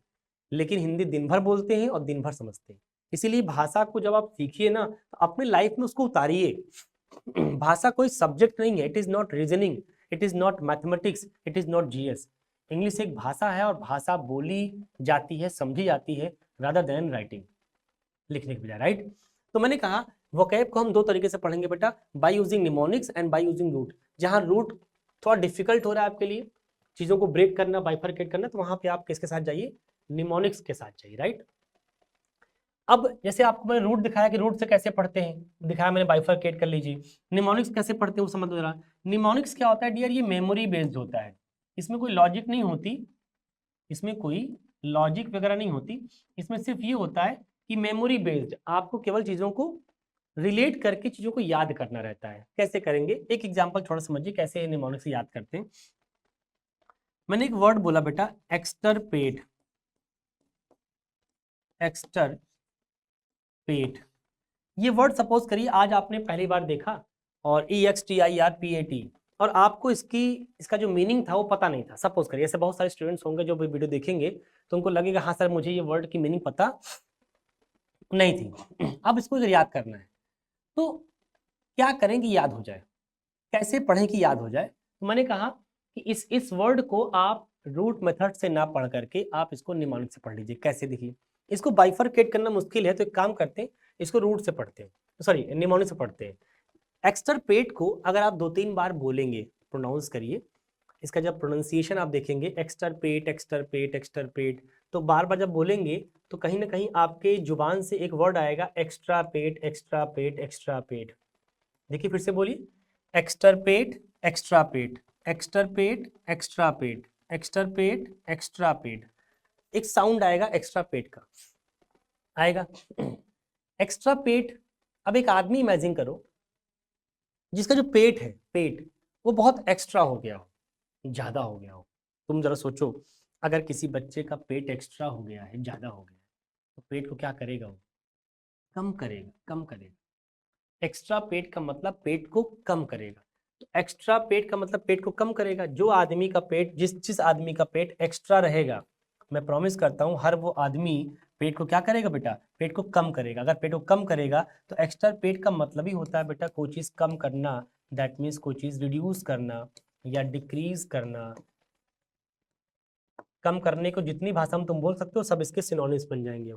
लेकिन हिंदी दिन भर बोलते हैं और दिन भर समझते हैं। इसीलिए भाषा को जब आप सीखिए ना, तो अपने लाइफ में उसको उतारिए। भाषा कोई सब्जेक्ट नहीं है, it is not reasoning, it is not mathematics, it is not GS। English एक भाषा है, और भाषा बोली जाती है, समझी जाती है, रादर देन राइटिंग, लिखने के बजाय, राइट। तो मैंने कहा वोकैब को हम 2 तरीके से पढ़ेंगे बेटा, by using mnemonics and by using root. जहां रूट थोड़ा डिफिकल्ट हो रहा है आपके लिए, चीजों को ब्रेक करना, बाइफरकेट करना, तो वहां पे आप किसके साथ जाइए, निमोनिक्स के साथ जाइए, राइट। अब जैसे आपको मैंने रूट दिखाया कि रूट से कैसे पढ़ते हैं, दिखाया मैंने, बाइफरकेट कर लीजिए। निमोनिक्स कैसे पढ़ते हैं वो समझ में आ रहा है। निमोनिक्स क्या होता है डियर, ये मेमोरी बेस्ड होता है, इसमें कोई लॉजिक नहीं होती, इसमें कोई लॉजिक वगैरह नहीं होती, इसमें सिर्फ ये होता है कि मेमोरी बेस्ड, आपको केवल चीजों को रिलेट करके चीजों को याद करना रहता है। कैसे करेंगे, एक एग्जांपल थोड़ा समझिए कैसे निमोनिक्स से याद करते हैं। मैंने एक वर्ड बोला बेटा, एक्सटरपेट, एक्सटरपेट। ये वर्ड सपोज करिए आज आपने पहली बार देखा, और EXTIRPAT, और आपको इसका जो मीनिंग था वो पता नहीं था। सपोज करिए, ऐसे बहुत सारे स्टूडेंट्स होंगे जो भी वीडियो देखेंगे तो उनको लगेगा हाँ सर मुझे ये वर्ड की मीनिंग पता नहीं थी। अब इसको अगर याद करना है तो क्या करें कि याद हो जाए, कैसे पढ़ें कि याद हो जाए। तो मैंने कहा कि इस वर्ड को आप रूट मेथड से ना पढ़ करके आप इसको निमोनिक से पढ़ लीजिए। कैसे, देखिए, इसको बाइफरकेट करना मुश्किल है तो एक काम करते हैं, इसको रूट से पढ़ते हैं, सॉरी निमोनिक से पढ़ते हैं। एक्सटरपेट को अगर आप 2-3 बार बोलेंगे, प्रोनाउंस करिए, इसका जब प्रोनाउंसिएशन आप देखेंगे एक्सटरपेट एक्सटरपेट एक्सटरपेट, तो बार बार जब बोलेंगे तो कहीं ना कहीं आपके जुबान से एक वर्ड आएगा, एक्स्ट्रापेट एक्स्ट्रापेट एक्स्ट्रापेट। देखिए फिर से बोलिए, एक्सटरपेट एक्स्ट्रापेट एक्सटरपेट एक्स्ट्रापेट एक्सटरपेट एक्स्ट्रापेट, एक साउंड आएगा एक्स्ट्रापेट का आएगा। एक्स्ट्रापेट। अब एक आदमी इमेजिन करो जिसका जो पेट है, पेट वो बहुत एक्स्ट्रा हो गया हो, ज्यादा हो गया हो। तुम जरा सोचो, अगर किसी बच्चे का पेट एक्स्ट्रा हो गया है, ज्यादा हो गया है, तो पेट को क्या करेगा वो, कम करेगा, कम करेगा। एक्स्ट्रा पेट का मतलब पेट को कम करेगा। तो एक्स्ट्रा पेट का मतलब पेट को कम करेगा। जो आदमी का पेट, जिस जिस आदमी का पेट एक्स्ट्रा रहेगा, मैं प्रॉमिस करता हूँ हर वो आदमी पेट को क्या करेगा बेटा, पेट को कम करेगा। अगर पेट को कम करेगा तो एक्स्ट्रा पेट का मतलब ही होता है बेटा कोई चीज कम करना, दैट मीन्स कोई चीज रिड्यूस करना या डिक्रीज करना। कम करने को जितनी भाषा में तुम बोल सकते हो सब इसके सिनोनिम्स बन जाएंगे।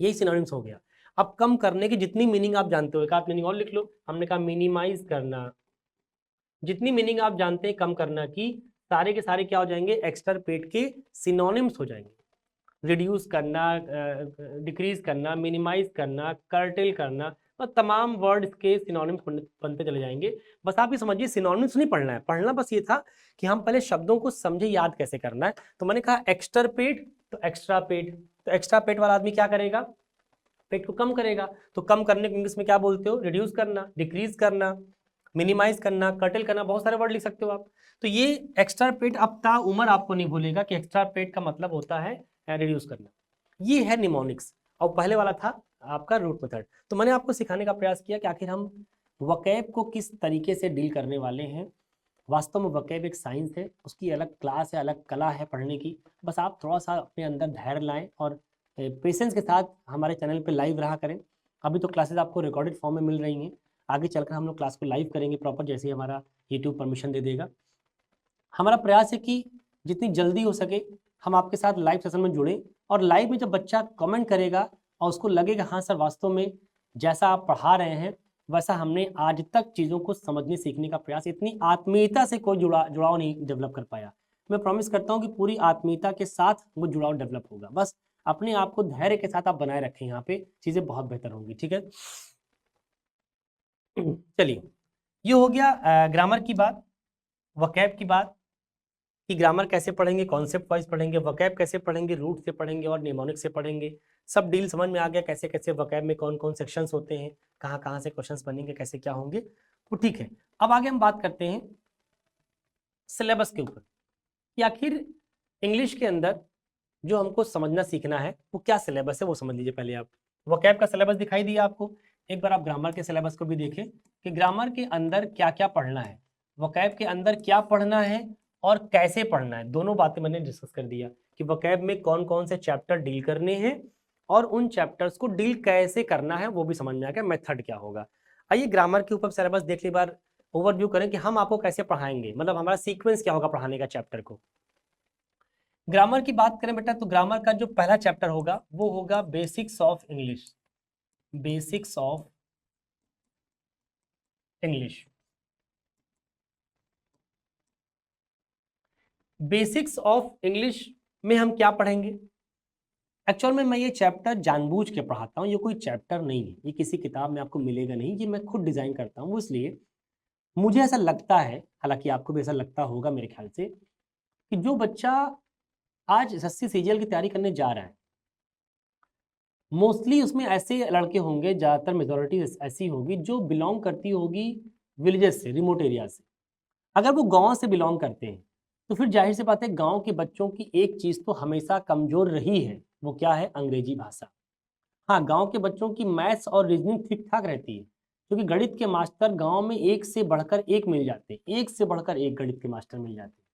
यही सिनोनिम्स हो गया। अब कम करने की जितनी मीनिंग आप जानते हो, एक आप मीनिंग और लिख लो, हमने कहा मिनिमाइज करना। जितनी मीनिंग आप जानते हैं कम करना की, सारे के सारे क्या हो जाएंगे, एक्स्ट्रा पेट के सिनोनिम्स हो जाएंगे। रिड्यूस करना, डिक्रीज करना, मिनिमाइज करना, कर्टेल करना, और तमाम वर्ड के सिनोनिम्स बनते चले जाएंगे। बस आप ये समझिए सिनोनिम्स नहीं पढ़ना है, पढ़ना बस ये था कि हम पहले शब्दों को समझे, याद कैसे करना है। तो मैंने कहा एक्स्ट्रा पेट तो एक्स्ट्रा पेट, तो एक्स्ट्रा पेट वाला आदमी क्या करेगा, पेट को कम करेगा। तो कम करने को इंग्लिश में क्या बोलते हो, रिड्यूस करना, डिक्रीज करना, मिनिमाइज करना, कर्टेल करना, बहुत सारे वर्ड लिख सकते हो आप। तो ये एक्स्ट्रा पेट अब ता उम्र आपको नहीं भूलेगा कि एक्स्ट्रा पेट का मतलब होता है रिड्यूस करना। ये है निमोनिक्स, और पहले वाला था आपका रूट मेथड। तो मैंने आपको सिखाने का प्रयास किया कि आखिर हम वकैब को किस तरीके से डील करने वाले हैं। वास्तव में वकैब एक साइंस है, उसकी अलग क्लास है, अलग कला है पढ़ने की। बस आप थोड़ा सा अपने अंदर धैर्य लाएं और पेशेंस के साथ हमारे चैनल पे लाइव रहा करें। अभी तो क्लासेस आपको रिकॉर्डेड फॉर्म में मिल रही हैं, आगे चलकर हम लोग क्लास को लाइव करेंगे प्रॉपर, जैसे ही हमारा यूट्यूब परमिशन दे देगा। हमारा प्रयास है कि जितनी जल्दी हो सके हम आपके साथ लाइव सेशन में जुड़ें, और लाइव में जब बच्चा कमेंट करेगा और उसको लगेगा हाँ सर वास्तव में जैसा आप पढ़ा रहे हैं वैसा हमने आज तक चीज़ों को समझने सीखने का प्रयास, इतनी आत्मीयता से कोई जुड़ाव नहीं डेवलप कर पाया। मैं प्रॉमिस करता हूँ कि पूरी आत्मीयता के साथ वो जुड़ाव डेवलप होगा। बस अपने आप को धैर्य के साथ आप बनाए रखें, यहाँ पे चीज़ें बहुत बेहतर होंगी। ठीक है, चलिए, ये हो गया ग्रामर की बात, वकैब की बात, कि ग्रामर कैसे पढ़ेंगे, कॉन्सेप्ट वाइज पढ़ेंगे, वकैब कैसे पढ़ेंगे, रूट से पढ़ेंगे और निमोनिक से पढ़ेंगे। सब डील समझ में आ गया, कैसे कैसे वकैब में कौन कौन सेक्शंस होते हैं, कहाँ कहाँ से क्वेश्चंस बनेंगे, कैसे क्या होंगे, तो ठीक है। अब आगे हम बात करते हैं सिलेबस के ऊपर, कि आखिर इंग्लिश के अंदर जो हमको समझना सीखना है वो क्या सिलेबस है, वो समझ लीजिए पहले आप। वकैब का सिलेबस दिखाई दिया आपको, एक बार आप ग्रामर के सिलेबस को भी देखें कि ग्रामर के अंदर क्या क्या पढ़ना है, वकैब के अंदर क्या पढ़ना है और कैसे पढ़ना है। दोनों बातें मैंने डिस्कस कर दिया कि वकैब में कौन कौन से चैप्टर डील करने हैं और उन चैप्टर्स को डील कैसे करना है वो भी समझ में आ गया, मेथड क्या होगा। आइए ग्रामर के ऊपर सिलेबस देख ली बार, ओवरव्यू करें कि हम आपको कैसे पढ़ाएंगे, मतलब हमारा सीक्वेंस क्या होगा पढ़ाने का चैप्टर को। ग्रामर की बात करें बेटा तो ग्रामर का जो पहला चैप्टर होगा वो होगा basics of English, basics of English. Basics of English में हम क्या पढ़ेंगे, एक्चुअल में मैं ये चैप्टर जानबूझ के पढ़ाता हूँ, ये कोई चैप्टर नहीं है, ये किसी किताब में आपको मिलेगा नहीं, ये मैं खुद डिज़ाइन करता हूँ। वो इसलिए मुझे ऐसा लगता है, हालाँकि आपको भी ऐसा लगता होगा मेरे ख़्याल से, कि जो बच्चा आज एसएससी सीजीएल की तैयारी करने जा रहा है, मोस्टली उसमें ऐसे लड़के होंगे, ज़्यादातर मेजॉरिटी ऐसी होगी जो बिलॉन्ग करती होगी विलेजेस से, रिमोट एरिया से। अगर वो गाँव से बिलॉन्ग करते हैं, तो फिर ज़ाहिर-सी बात है गाँव के बच्चों की एक चीज़ तो हमेशा कमज़ोर रही है, वो क्या है? अंग्रेजी भाषा। हाँ, गाँव के बच्चों की मैथ्स और रीज़निंग ठीक-ठाक रहती है, क्योंकि गणित के मास्टर गाँव में एक से बढ़कर एक मिल जाते हैं, एक से बढ़कर एक गणित के मास्टर मिल जाते हैं,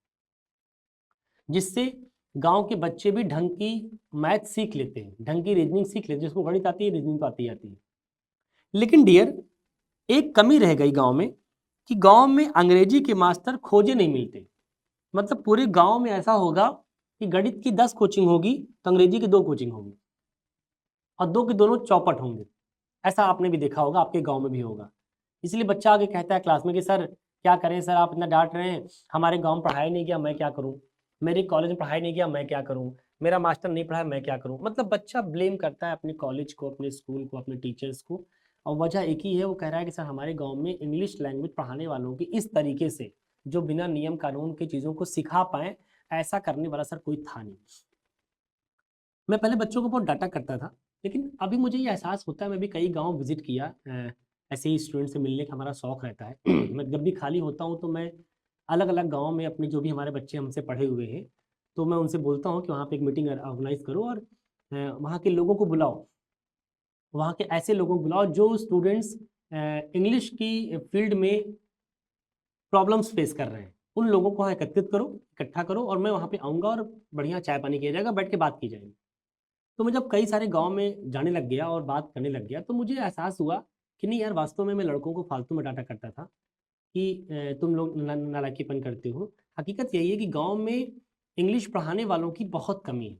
जिससे गाँव के बच्चे भी ढंग की मैथ सीख लेते हैं, ढंग की रीज़निंग सीख लेते हैं, जिसको गणित आती है, रीज़निंग तो आती है। लेकिन डियर, एक कमी रह गई गाँव में, कि गाँव में अंग्रेजी के मास्टर खोजे नहीं मिलते। मतलब पूरे गाँव में ऐसा होगा कि गणित की 10 कोचिंग होगी, तो अंग्रेजी की 2 कोचिंग होगी और 2 के दोनों चौपट होंगे। ऐसा आपने भी देखा होगा, आपके गाँव में भी होगा। इसलिए बच्चा आके कहता है क्लास में कि सर क्या करें सर, आप इतना डाँट रहे हैं, हमारे गाँव में पढ़ाया नहीं गया, मैं क्या करूँ? मेरे कॉलेज में पढ़ाया नहीं गया, मैं क्या करूँ? मेरा मास्टर नहीं पढ़ाया, मैं क्या करूँ? मतलब बच्चा ब्लेम करता है अपने कॉलेज को, अपने स्कूल को, अपने टीचर्स को, और वजह एक ही है, वो कह रहा है कि सर हमारे गाँव में इंग्लिश लैंग्वेज पढ़ाने वालों की इस तरीके से, जो बिना नियम कानून की चीज़ों को सिखा पाएँ, ऐसा करने वाला सर कोई था नहीं। मैं पहले बच्चों को बहुत डाँटा करता था, लेकिन अभी मुझे ये एहसास होता है, मैं भी कई गाँव विज़िट किया, ऐसे ही स्टूडेंट से मिलने का हमारा शौक रहता है। मैं जब भी खाली होता हूँ तो मैं अलग-अलग गाँव में अपने जो भी हमारे बच्चे हमसे पढ़े हुए हैं, तो मैं उनसे बोलता हूँ कि वहाँ पे एक मीटिंग ऑर्गेनाइज़ करो और वहाँ के लोगों को बुलाओ। वहाँ के ऐसे लोगों को बुलाओ जो स्टूडेंट्स इंग्लिश की फ़ील्ड में प्रॉब्लम्स फेस कर रहे हैं। उन लोगों को वहाँ एकत्रित करो, इकट्ठा करो और मैं वहाँ पे आऊँगा और बढ़िया चाय-पानी किया जाएगा, बैठ के बात की जाएगी। तो मैं जब कई सारे गाँव में जाने लग गया और बात करने लग गया, तो मुझे एहसास हुआ कि नहीं यार, वास्तव में मैं लड़कों को फालतू में डाँटा करता था कि तुम लोग नालायकीपन करते हो। हकीकत यही है कि गाँव में इंग्लिश पढ़ाने वालों की बहुत कमी है।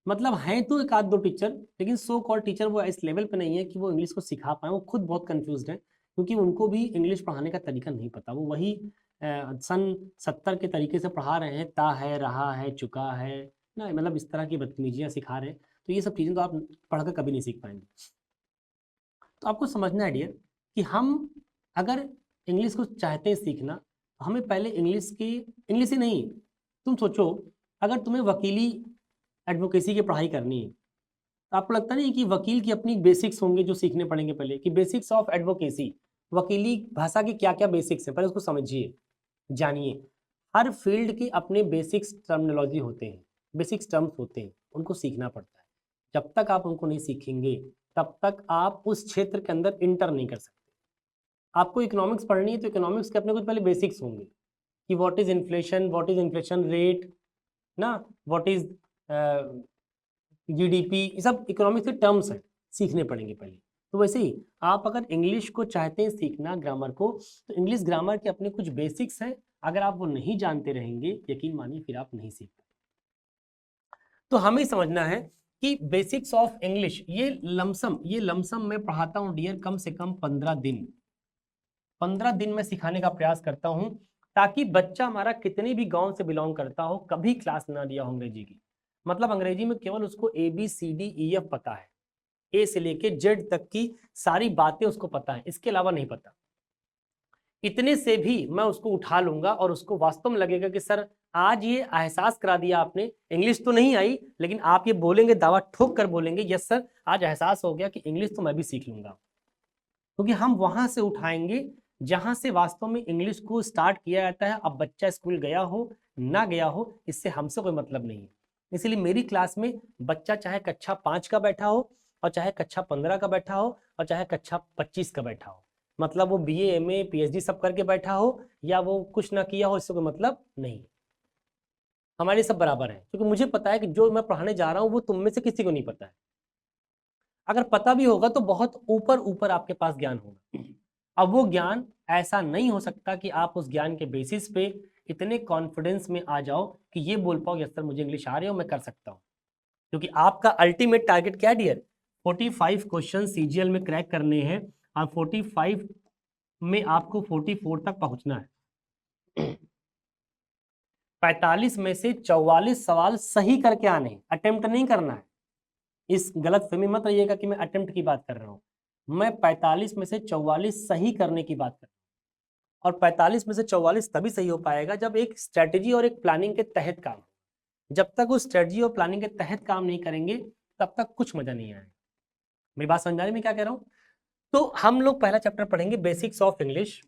मतलब हैं तो 1 आध 2 टीचर, लेकिन सो कॉल्ड टीचर वो इस लेवल पे नहीं है कि वो इंग्लिश को सिखा पाएँ। वो खुद बहुत कन्फ्यूज़्ड हैं, क्योंकि उनको भी इंग्लिश पढ़ाने का तरीका नहीं पता। वो वही सन 70 के तरीके से पढ़ा रहे हैं, ता है, रहा है, चुका है, ना मतलब इस तरह की बदतमीज़ियाँ सिखा रहे हैं। तो ये सब चीज़ें तो आप पढ़कर कभी नहीं सीख पाएँगे। तो आपको समझना है डियर, कि हम अगर इंग्लिश को चाहते हैं सीखना, तो हमें पहले इंग्लिश ही नहीं, तुम सोचो, अगर तुम्हें वकीली एडवोकेसी की पढ़ाई करनी है, तो आपको लगता नहीं कि वकील की अपनी बेसिक्स होंगे जो सीखने पड़ेंगे पहले, कि बेसिक्स ऑफ एडवोकेसी, वकीली भाषा के क्या-क्या बेसिक्स हैं, पहले उसको समझिए, जानिए। हर फील्ड के अपने बेसिक्स टर्मिनोलॉजी होते हैं, बेसिक्स टर्म्स होते हैं, उनको सीखना पड़ता है। जब तक आप उनको नहीं सीखेंगे, तब तक आप उस क्षेत्र के अंदर इंटर नहीं कर सकते। आपको इकोनॉमिक्स पढ़नी है, तो इकोनॉमिक्स के अपने कुछ पहले बेसिक्स होंगे, कि व्हाट इज़ इन्फ्लेशन रेट, ना, व्हाट इज़ जीडीपी, ये सब इकोनॉमिक्स के टर्म्स हैं, सीखने पड़ेंगे पहले। तो वैसे ही आप अगर इंग्लिश को चाहते हैं सीखना, ग्रामर को, तो इंग्लिश ग्रामर के अपने कुछ बेसिक्स हैं, अगर आप वो नहीं जानते रहेंगे, यकीन मानिए फिर आप नहीं सीख पाएंगे। तो हमें समझना है कि बेसिक्स ऑफ इंग्लिश, ये लमसम मैं पढ़ाता हूँ डियर, कम से कम 15 दिन, 15 दिन में सिखाने का प्रयास करता हूँ, ताकि बच्चा हमारा कितने भी गांव से बिलोंग करता हो, कभी क्लास ना लिया हो अंग्रेजी की, मतलब अंग्रेजी में केवल उसको ABCDEF पता है, ए से लेके जेड तक की सारी बातें उसको पता है, इसके अलावा नहीं पता। इतने से भी मैं उसको उठा लूंगा और उसको वास्तव में लगेगा कि सर आज ये एहसास करा दिया आपने, इंग्लिश तो नहीं आई, लेकिन आप ये बोलेंगे, दावा ठोक कर बोलेंगे, यस सर आज एहसास हो गया कि इंग्लिश तो मैं भी सीख लूंगा। क्योंकि हम वहां से उठाएंगे जहां से वास्तव में इंग्लिश को स्टार्ट किया जाता है। अब बच्चा स्कूल गया हो ना गया हो, इससे हमसे कोई मतलब नहीं है। इसलिए मेरी क्लास में बच्चा चाहे कक्षा 5 का बैठा हो, और चाहे कक्षा 15 का बैठा हो, और चाहे कक्षा 25 का बैठा हो, मतलब वो BA MA PhD सब करके बैठा हो, या वो कुछ ना किया हो, इससे कोई मतलब नहीं। हमारे सब बराबर हैं, क्योंकि मुझे पता है कि जो मैं पढ़ाने जा रहा हूँ वो तुम में से किसी को नहीं पता है। अगर पता भी होगा तो बहुत ऊपर ऊपर आपके पास ज्ञान होगा। अब वो ज्ञान ऐसा नहीं हो सकता कि आप उस ज्ञान के बेसिस पे इतने कॉन्फिडेंस में आ जाओ कि ये बोल पाओ यस सर मुझे इंग्लिश आ रही है और मैं कर सकता हूँ। क्योंकि आपका अल्टीमेट टारगेट क्या है डियर? 45 क्वेश्चन CGL में क्रैक करने हैं, और 45 में आपको 44 तक पहुंचना है। 45 में से 44 सवाल सही करके आने हैं, अटेम्प्ट नहीं करना है। इस गलत फहमी मत रहिएगा कि मैं अटेम्प्ट की बात कर रहा हूँ, मैं 45 में से 44 सही करने की बात कर रहा हूँ। और 45 में से 44 तभी सही हो पाएगा जब एक स्ट्रेटेजी और एक प्लानिंग के तहत काम। जब तक वो स्ट्रेटजी और प्लानिंग के तहत काम नहीं करेंगे तब तक कुछ मजा नहीं आएगा। मेरी बात समझ आ रही है मैं क्या कह रहा हूँ? तो हम लोग पहला चैप्टर पढ़ेंगे बेसिक्स ऑफ इंग्लिश।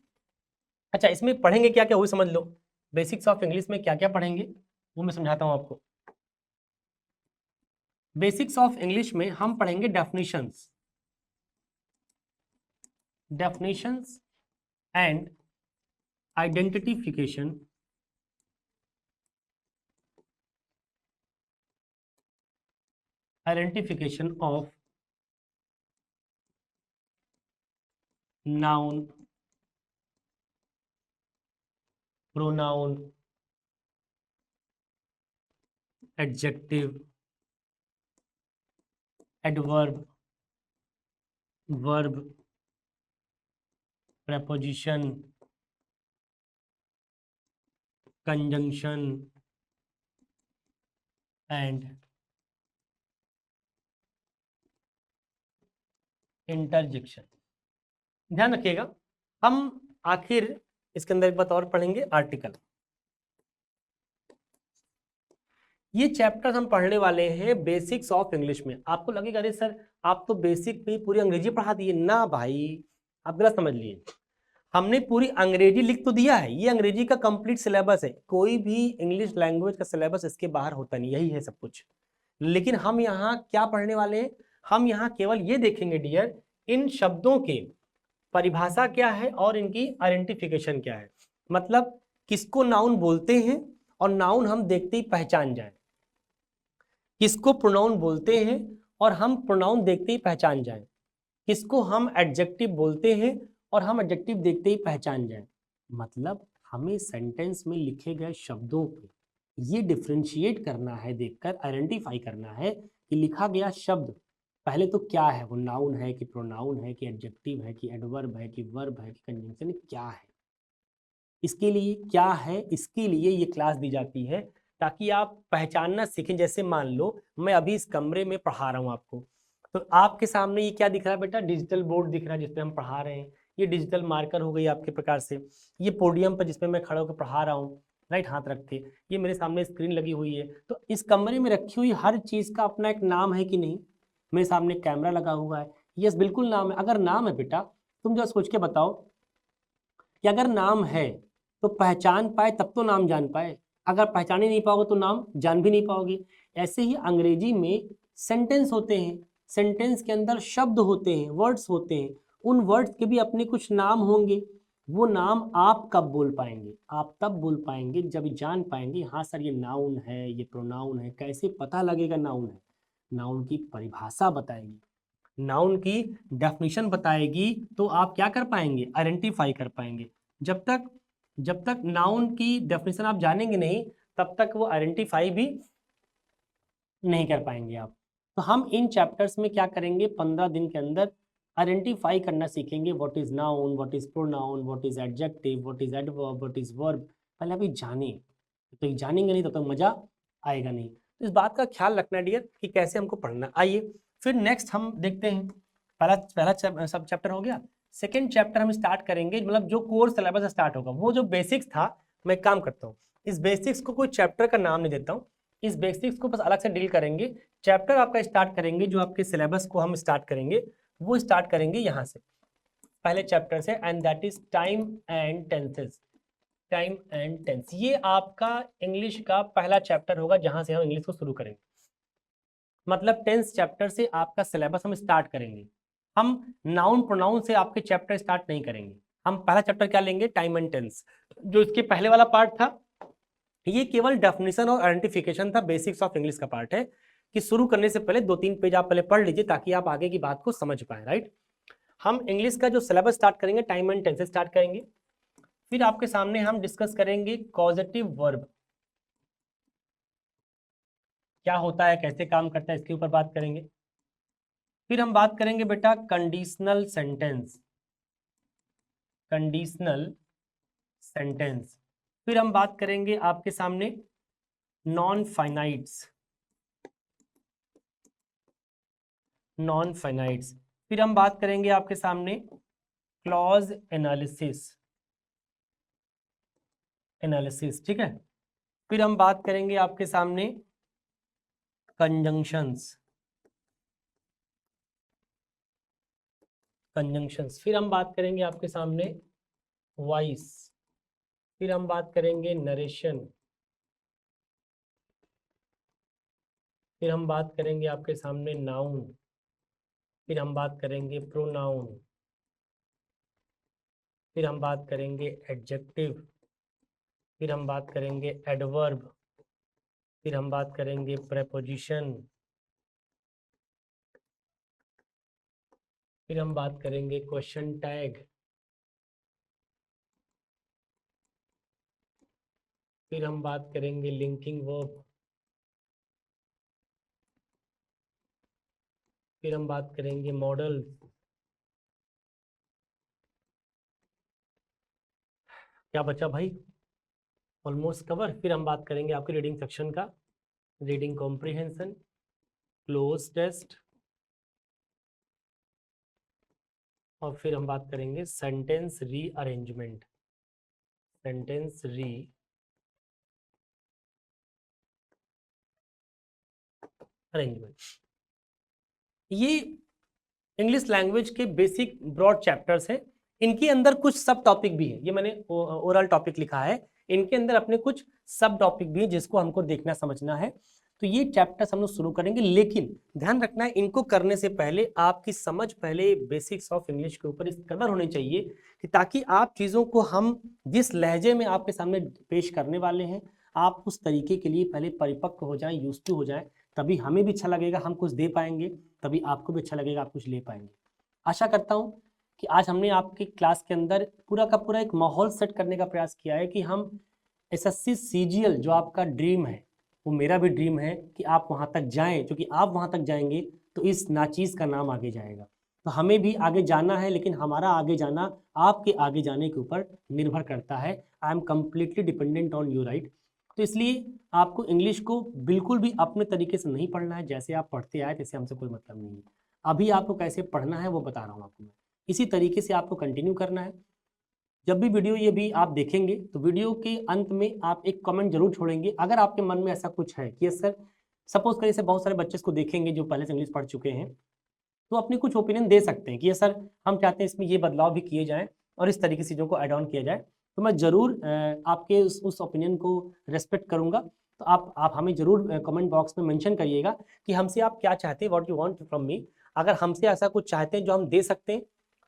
अच्छा, इसमें पढ़ेंगे क्या क्या वो समझ लो। बेसिक्स ऑफ इंग्लिश में क्या क्या पढ़ेंगे वो मैं समझाता हूँ आपको। बेसिक्स ऑफ इंग्लिश में हम पढ़ेंगे definitions, definitions and identification, identification of noun, pronoun, adjective, adverb, verb, preposition, conjunction and interjection। ध्यान रखिएगा, हम आखिर इसके अंदर एक बात और पढ़ेंगे, आर्टिकल। ये चैप्टर हम पढ़ने वाले हैं बेसिक्स ऑफ इंग्लिश में। आपको लगेगा अरे सर आप तो बेसिक में पूरी अंग्रेजी पढ़ा दिए ना भाई, आप गलत समझ लिए। हमने पूरी अंग्रेजी लिख तो दिया है, ये अंग्रेजी का कंप्लीट सिलेबस है, कोई भी इंग्लिश लैंग्वेज का सिलेबस इसके बाहर होता नहीं, यही है सब कुछ। लेकिन हम यहाँ क्या पढ़ने वाले हैं, हम यहाँ केवल ये देखेंगे डियर, इन शब्दों के परिभाषा क्या है और इनकी आइडेंटिफिकेशन क्या है। मतलब किसको नाउन बोलते हैं और नाउन हम देखते ही पहचान जाए, किसको प्रोनाउन बोलते हैं और हम प्रोनाउन देखते ही पहचान जाए, किसको हम एडजेक्टिव बोलते हैं और हम एडजेक्टिव देखते ही पहचान जाए। मतलब हमें सेंटेंस में लिखे गए शब्दों पे ये डिफ्रेंशिएट करना है, देखकर आइडेंटिफाई करना है कि लिखा गया शब्द पहले तो क्या है, वो नाउन है कि प्रोनाउन है कि एडजेक्टिव है कि एडवर्ब है कि वर्ब है कि कंजंक्शन है, क्या है। इसके लिए क्या है, इसके लिए ये क्लास दी जाती है ताकि आप पहचानना सीखें। जैसे मान लो मैं अभी इस कमरे में पढ़ा रहा हूँ आपको, तो आपके सामने ये क्या दिख रहा है बेटा, डिजिटल बोर्ड दिख रहा है जिसपे हम पढ़ा रहे हैं, ये डिजिटल मार्कर हो गई आपके प्रकार से, ये पोडियम पर जिसपे मैं खड़ा होकर पढ़ा रहा हूँ राइट हाथ रख के, ये मेरे सामने स्क्रीन लगी हुई है। तो इस कमरे में रखी हुई हर चीज का अपना एक नाम है कि नहीं। मेरे सामने कैमरा लगा हुआ है, यस बिल्कुल नाम है। अगर नाम है बेटा, तुम जरा सोच के बताओ कि अगर नाम है तो पहचान पाए तब तो नाम जान पाए, अगर पहचान ही नहीं पाओगे तो नाम जान भी नहीं पाओगे। ऐसे ही अंग्रेजी में सेंटेंस होते हैं, सेंटेंस के अंदर शब्द होते हैं, वर्ड्स होते हैं, उन वर्ड्स के भी अपने कुछ नाम होंगे। वो नाम आप कब बोल पाएंगे, आप तब बोल पाएंगे जब जान पाएंगे हाँ सर ये नाउन है ये प्रोनाउन है। कैसे पता लगेगा नाउन है, नाउन की परिभाषा बताएगी, नाउन की डेफिनेशन बताएगी, तो आप क्या कर पाएंगे, आइडेंटिफाई कर पाएंगे। जब तक नाउन की डेफिनेशन आप जानेंगे नहीं तब तक वो आइडेंटिफाई भी नहीं कर पाएंगे आप। तो हम इन चैप्टर्स में क्या करेंगे, 15 दिन के अंदर आइडेंटिफाई करना सीखेंगे, what is noun, what is pronoun, what is adjective, what is adverb, what is verb. पहले अभी जाने, तो जानेंगे नहीं तो मजा आएगा नहीं। तो इस बात का ख्याल रखना डियर कि कैसे हमको पढ़ना। आइए फिर नेक्स्ट हम देखते हैं, पहला पहला सब चैप्टर हो गया। सेकेंड चैप्टर हम स्टार्ट करेंगे, मतलब जो कोर्स सिलेबस स्टार्ट होगा, वो जो बेसिक्स था, मैं काम करता हूँ इस बेसिक्स को कोई चैप्टर का नाम नहीं देता हूँ, इस बेसिक्स को बस अलग से डील करेंगे। चैप्टर आपका स्टार्ट करेंगे, जो आपके सिलेबस को हम स्टार्ट करेंगे वो स्टार्ट करेंगे यहाँ से, पहले चैप्टर से, and that is time and tenses. Time and tense ये आपका इंग्लिश का पहला चैप्टर होगा जहां से हम इंग्लिश को शुरू करेंगे। मतलब टेंस चैप्टर से आपका सिलेबस हम स्टार्ट करेंगे। हम नाउन प्रोनाउन से आपके चैप्टर स्टार्ट नहीं करेंगे। हम पहला चैप्टर क्या लेंगे, टाइम एंड टेंस। जो इसके पहले वाला पार्ट था ये केवल डेफिनेशन और आइडेंटिफिकेशन था, बेसिक्स ऑफ इंग्लिश का पार्ट है कि शुरू करने से पहले 2-3 पेज आप पहले पढ़ लीजिए ताकि आप आगे की बात को समझ पाए राइट। हम इंग्लिश का जो सिलेबस स्टार्ट करेंगे टाइम एंड टेंस से स्टार्ट करेंगे। फिर आपके सामने हम डिस्कस करेंगे कॉजेटिव वर्ब क्या होता है, कैसे काम करता है, इसके ऊपर बात करेंगे। फिर हम बात करेंगे बेटा कंडीशनल सेंटेंस, कंडीशनल सेंटेंस। फिर हम बात करेंगे आपके सामने नॉन फाइनाइट्स, नॉन फाइनाइट्स। फिर हम बात करेंगे आपके सामने क्लॉज एनालिसिस, ठीक है। फिर हम बात करेंगे आपके सामने कंजंक्शंस, फिर हम बात करेंगे आपके सामने वॉइस, फिर हम बात करेंगे नरेशन, फिर हम बात करेंगे आपके सामने नाउन, फिर हम बात करेंगे प्रोनाउन, फिर हम बात करेंगे एडजेक्टिव, फिर हम बात करेंगे एडवर्ब, फिर हम बात करेंगे प्रेपोजिशन, फिर हम बात करेंगे क्वेश्चन टैग, फिर हम बात करेंगे लिंकिंग वर्ब, फिर हम बात करेंगे मॉडल, क्या बचा भाई, ऑलमोस्ट कवर। फिर हम बात करेंगे आपके रीडिंग सेक्शन का, रीडिंग कॉम्प्रिहेंशन, क्लोज टेस्ट, और फिर हम बात करेंगे सेंटेंस रीअरेंजमेंट, सेंटेंस रीअरेंजमेंट। ये इंग्लिश लैंग्वेज के बेसिक ब्रॉड चैप्टर्स हैं। इनके अंदर कुछ सब टॉपिक भी है, ये मैंने ओरल टॉपिक लिखा है, इनके अंदर अपने कुछ सब टॉपिक भी है जिसको हमको देखना समझना है। तो ये चैप्टर्स हम लोग शुरू करेंगे, लेकिन ध्यान रखना है इनको करने से पहले आपकी समझ पहले बेसिक्स ऑफ इंग्लिश के ऊपर इस कदर होनी चाहिए कि ताकि आप चीज़ों को हम जिस लहजे में आपके सामने पेश करने वाले हैं आप उस तरीके के लिए पहले परिपक्व हो जाएं, यूज्ड टू हो जाएं, तभी हमें भी अच्छा लगेगा, हम कुछ दे पाएंगे, तभी आपको भी अच्छा लगेगा, आप कुछ ले पाएंगे। आशा करता हूँ कि आज हमने आपकी क्लास के अंदर पूरा का पूरा एक माहौल सेट करने का प्रयास किया है कि हम एसएससी सीजीएल जो आपका ड्रीम है, वो मेरा भी ड्रीम है कि आप वहाँ तक जाएं, क्योंकि आप वहाँ तक जाएंगे तो इस नाचीज़ का नाम आगे जाएगा। तो हमें भी आगे जाना है, लेकिन हमारा आगे जाना आपके आगे जाने के ऊपर निर्भर करता है। I am completely dependent on you, right. तो इसलिए आपको इंग्लिश को बिल्कुल भी अपने तरीके से नहीं पढ़ना है, जैसे आप पढ़ते आए तैसे हमसे कोई मतलब नहीं है। अभी आपको कैसे पढ़ना है वो बता रहा हूँ आपको मैं, इसी तरीके से आपको कंटिन्यू करना है। जब भी वीडियो ये भी आप देखेंगे तो वीडियो के अंत में आप एक कमेंट जरूर छोड़ेंगे, अगर आपके मन में ऐसा कुछ है कि सर सपोज करिए से बहुत सारे बच्चे इसको देखेंगे जो पहले से इंग्लिश पढ़ चुके हैं, तो अपनी कुछ ओपिनियन दे सकते हैं कि ये सर हम चाहते हैं इसमें ये बदलाव भी किए जाएं और इस तरीके से चीज़ों को ऐड ऑन किया जाए। तो मैं ज़रूर आपके उस ओपिनियन को रेस्पेक्ट करूँगा। तो आप हमें ज़रूर कमेंट बॉक्स में मेंशन करिएगा कि हमसे आप क्या चाहते हैं, what you want from me. अगर हमसे ऐसा कुछ चाहते हैं जो हम दे सकते हैं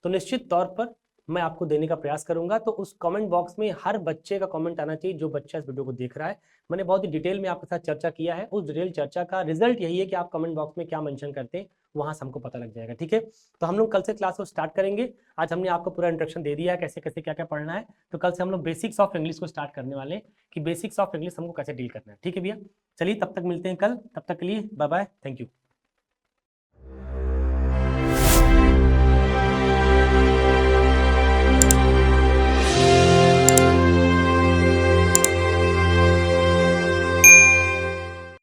तो निश्चित तौर पर मैं आपको देने का प्रयास करूंगा। तो उस कमेंट बॉक्स में हर बच्चे का कमेंट आना चाहिए जो बच्चा इस वीडियो को देख रहा है। मैंने बहुत ही डिटेल में आपके साथ चर्चा किया है, उस डिटेल चर्चा का रिजल्ट यही है कि आप कमेंट बॉक्स में क्या मेंशन करते हैं वहां से हमको पता लग जाएगा, ठीक है। तो हम लोग कल से क्लास को स्टार्ट करेंगे। आज हमने आपको पूरा इंस्ट्रक्शन दे दिया है कैसे कैसे क्या क्या पढ़ना है, तो कल से हम लोग बेसिक्स ऑफ इंग्लिश को स्टार्ट करने वाले हैं कि बेसिक्स ऑफ इंग्लिश हमको कैसे डील करना है, ठीक है भैया। चलिए तब तक मिलते हैं कल, तब तक के लिए बाय बाय, थैंक यू।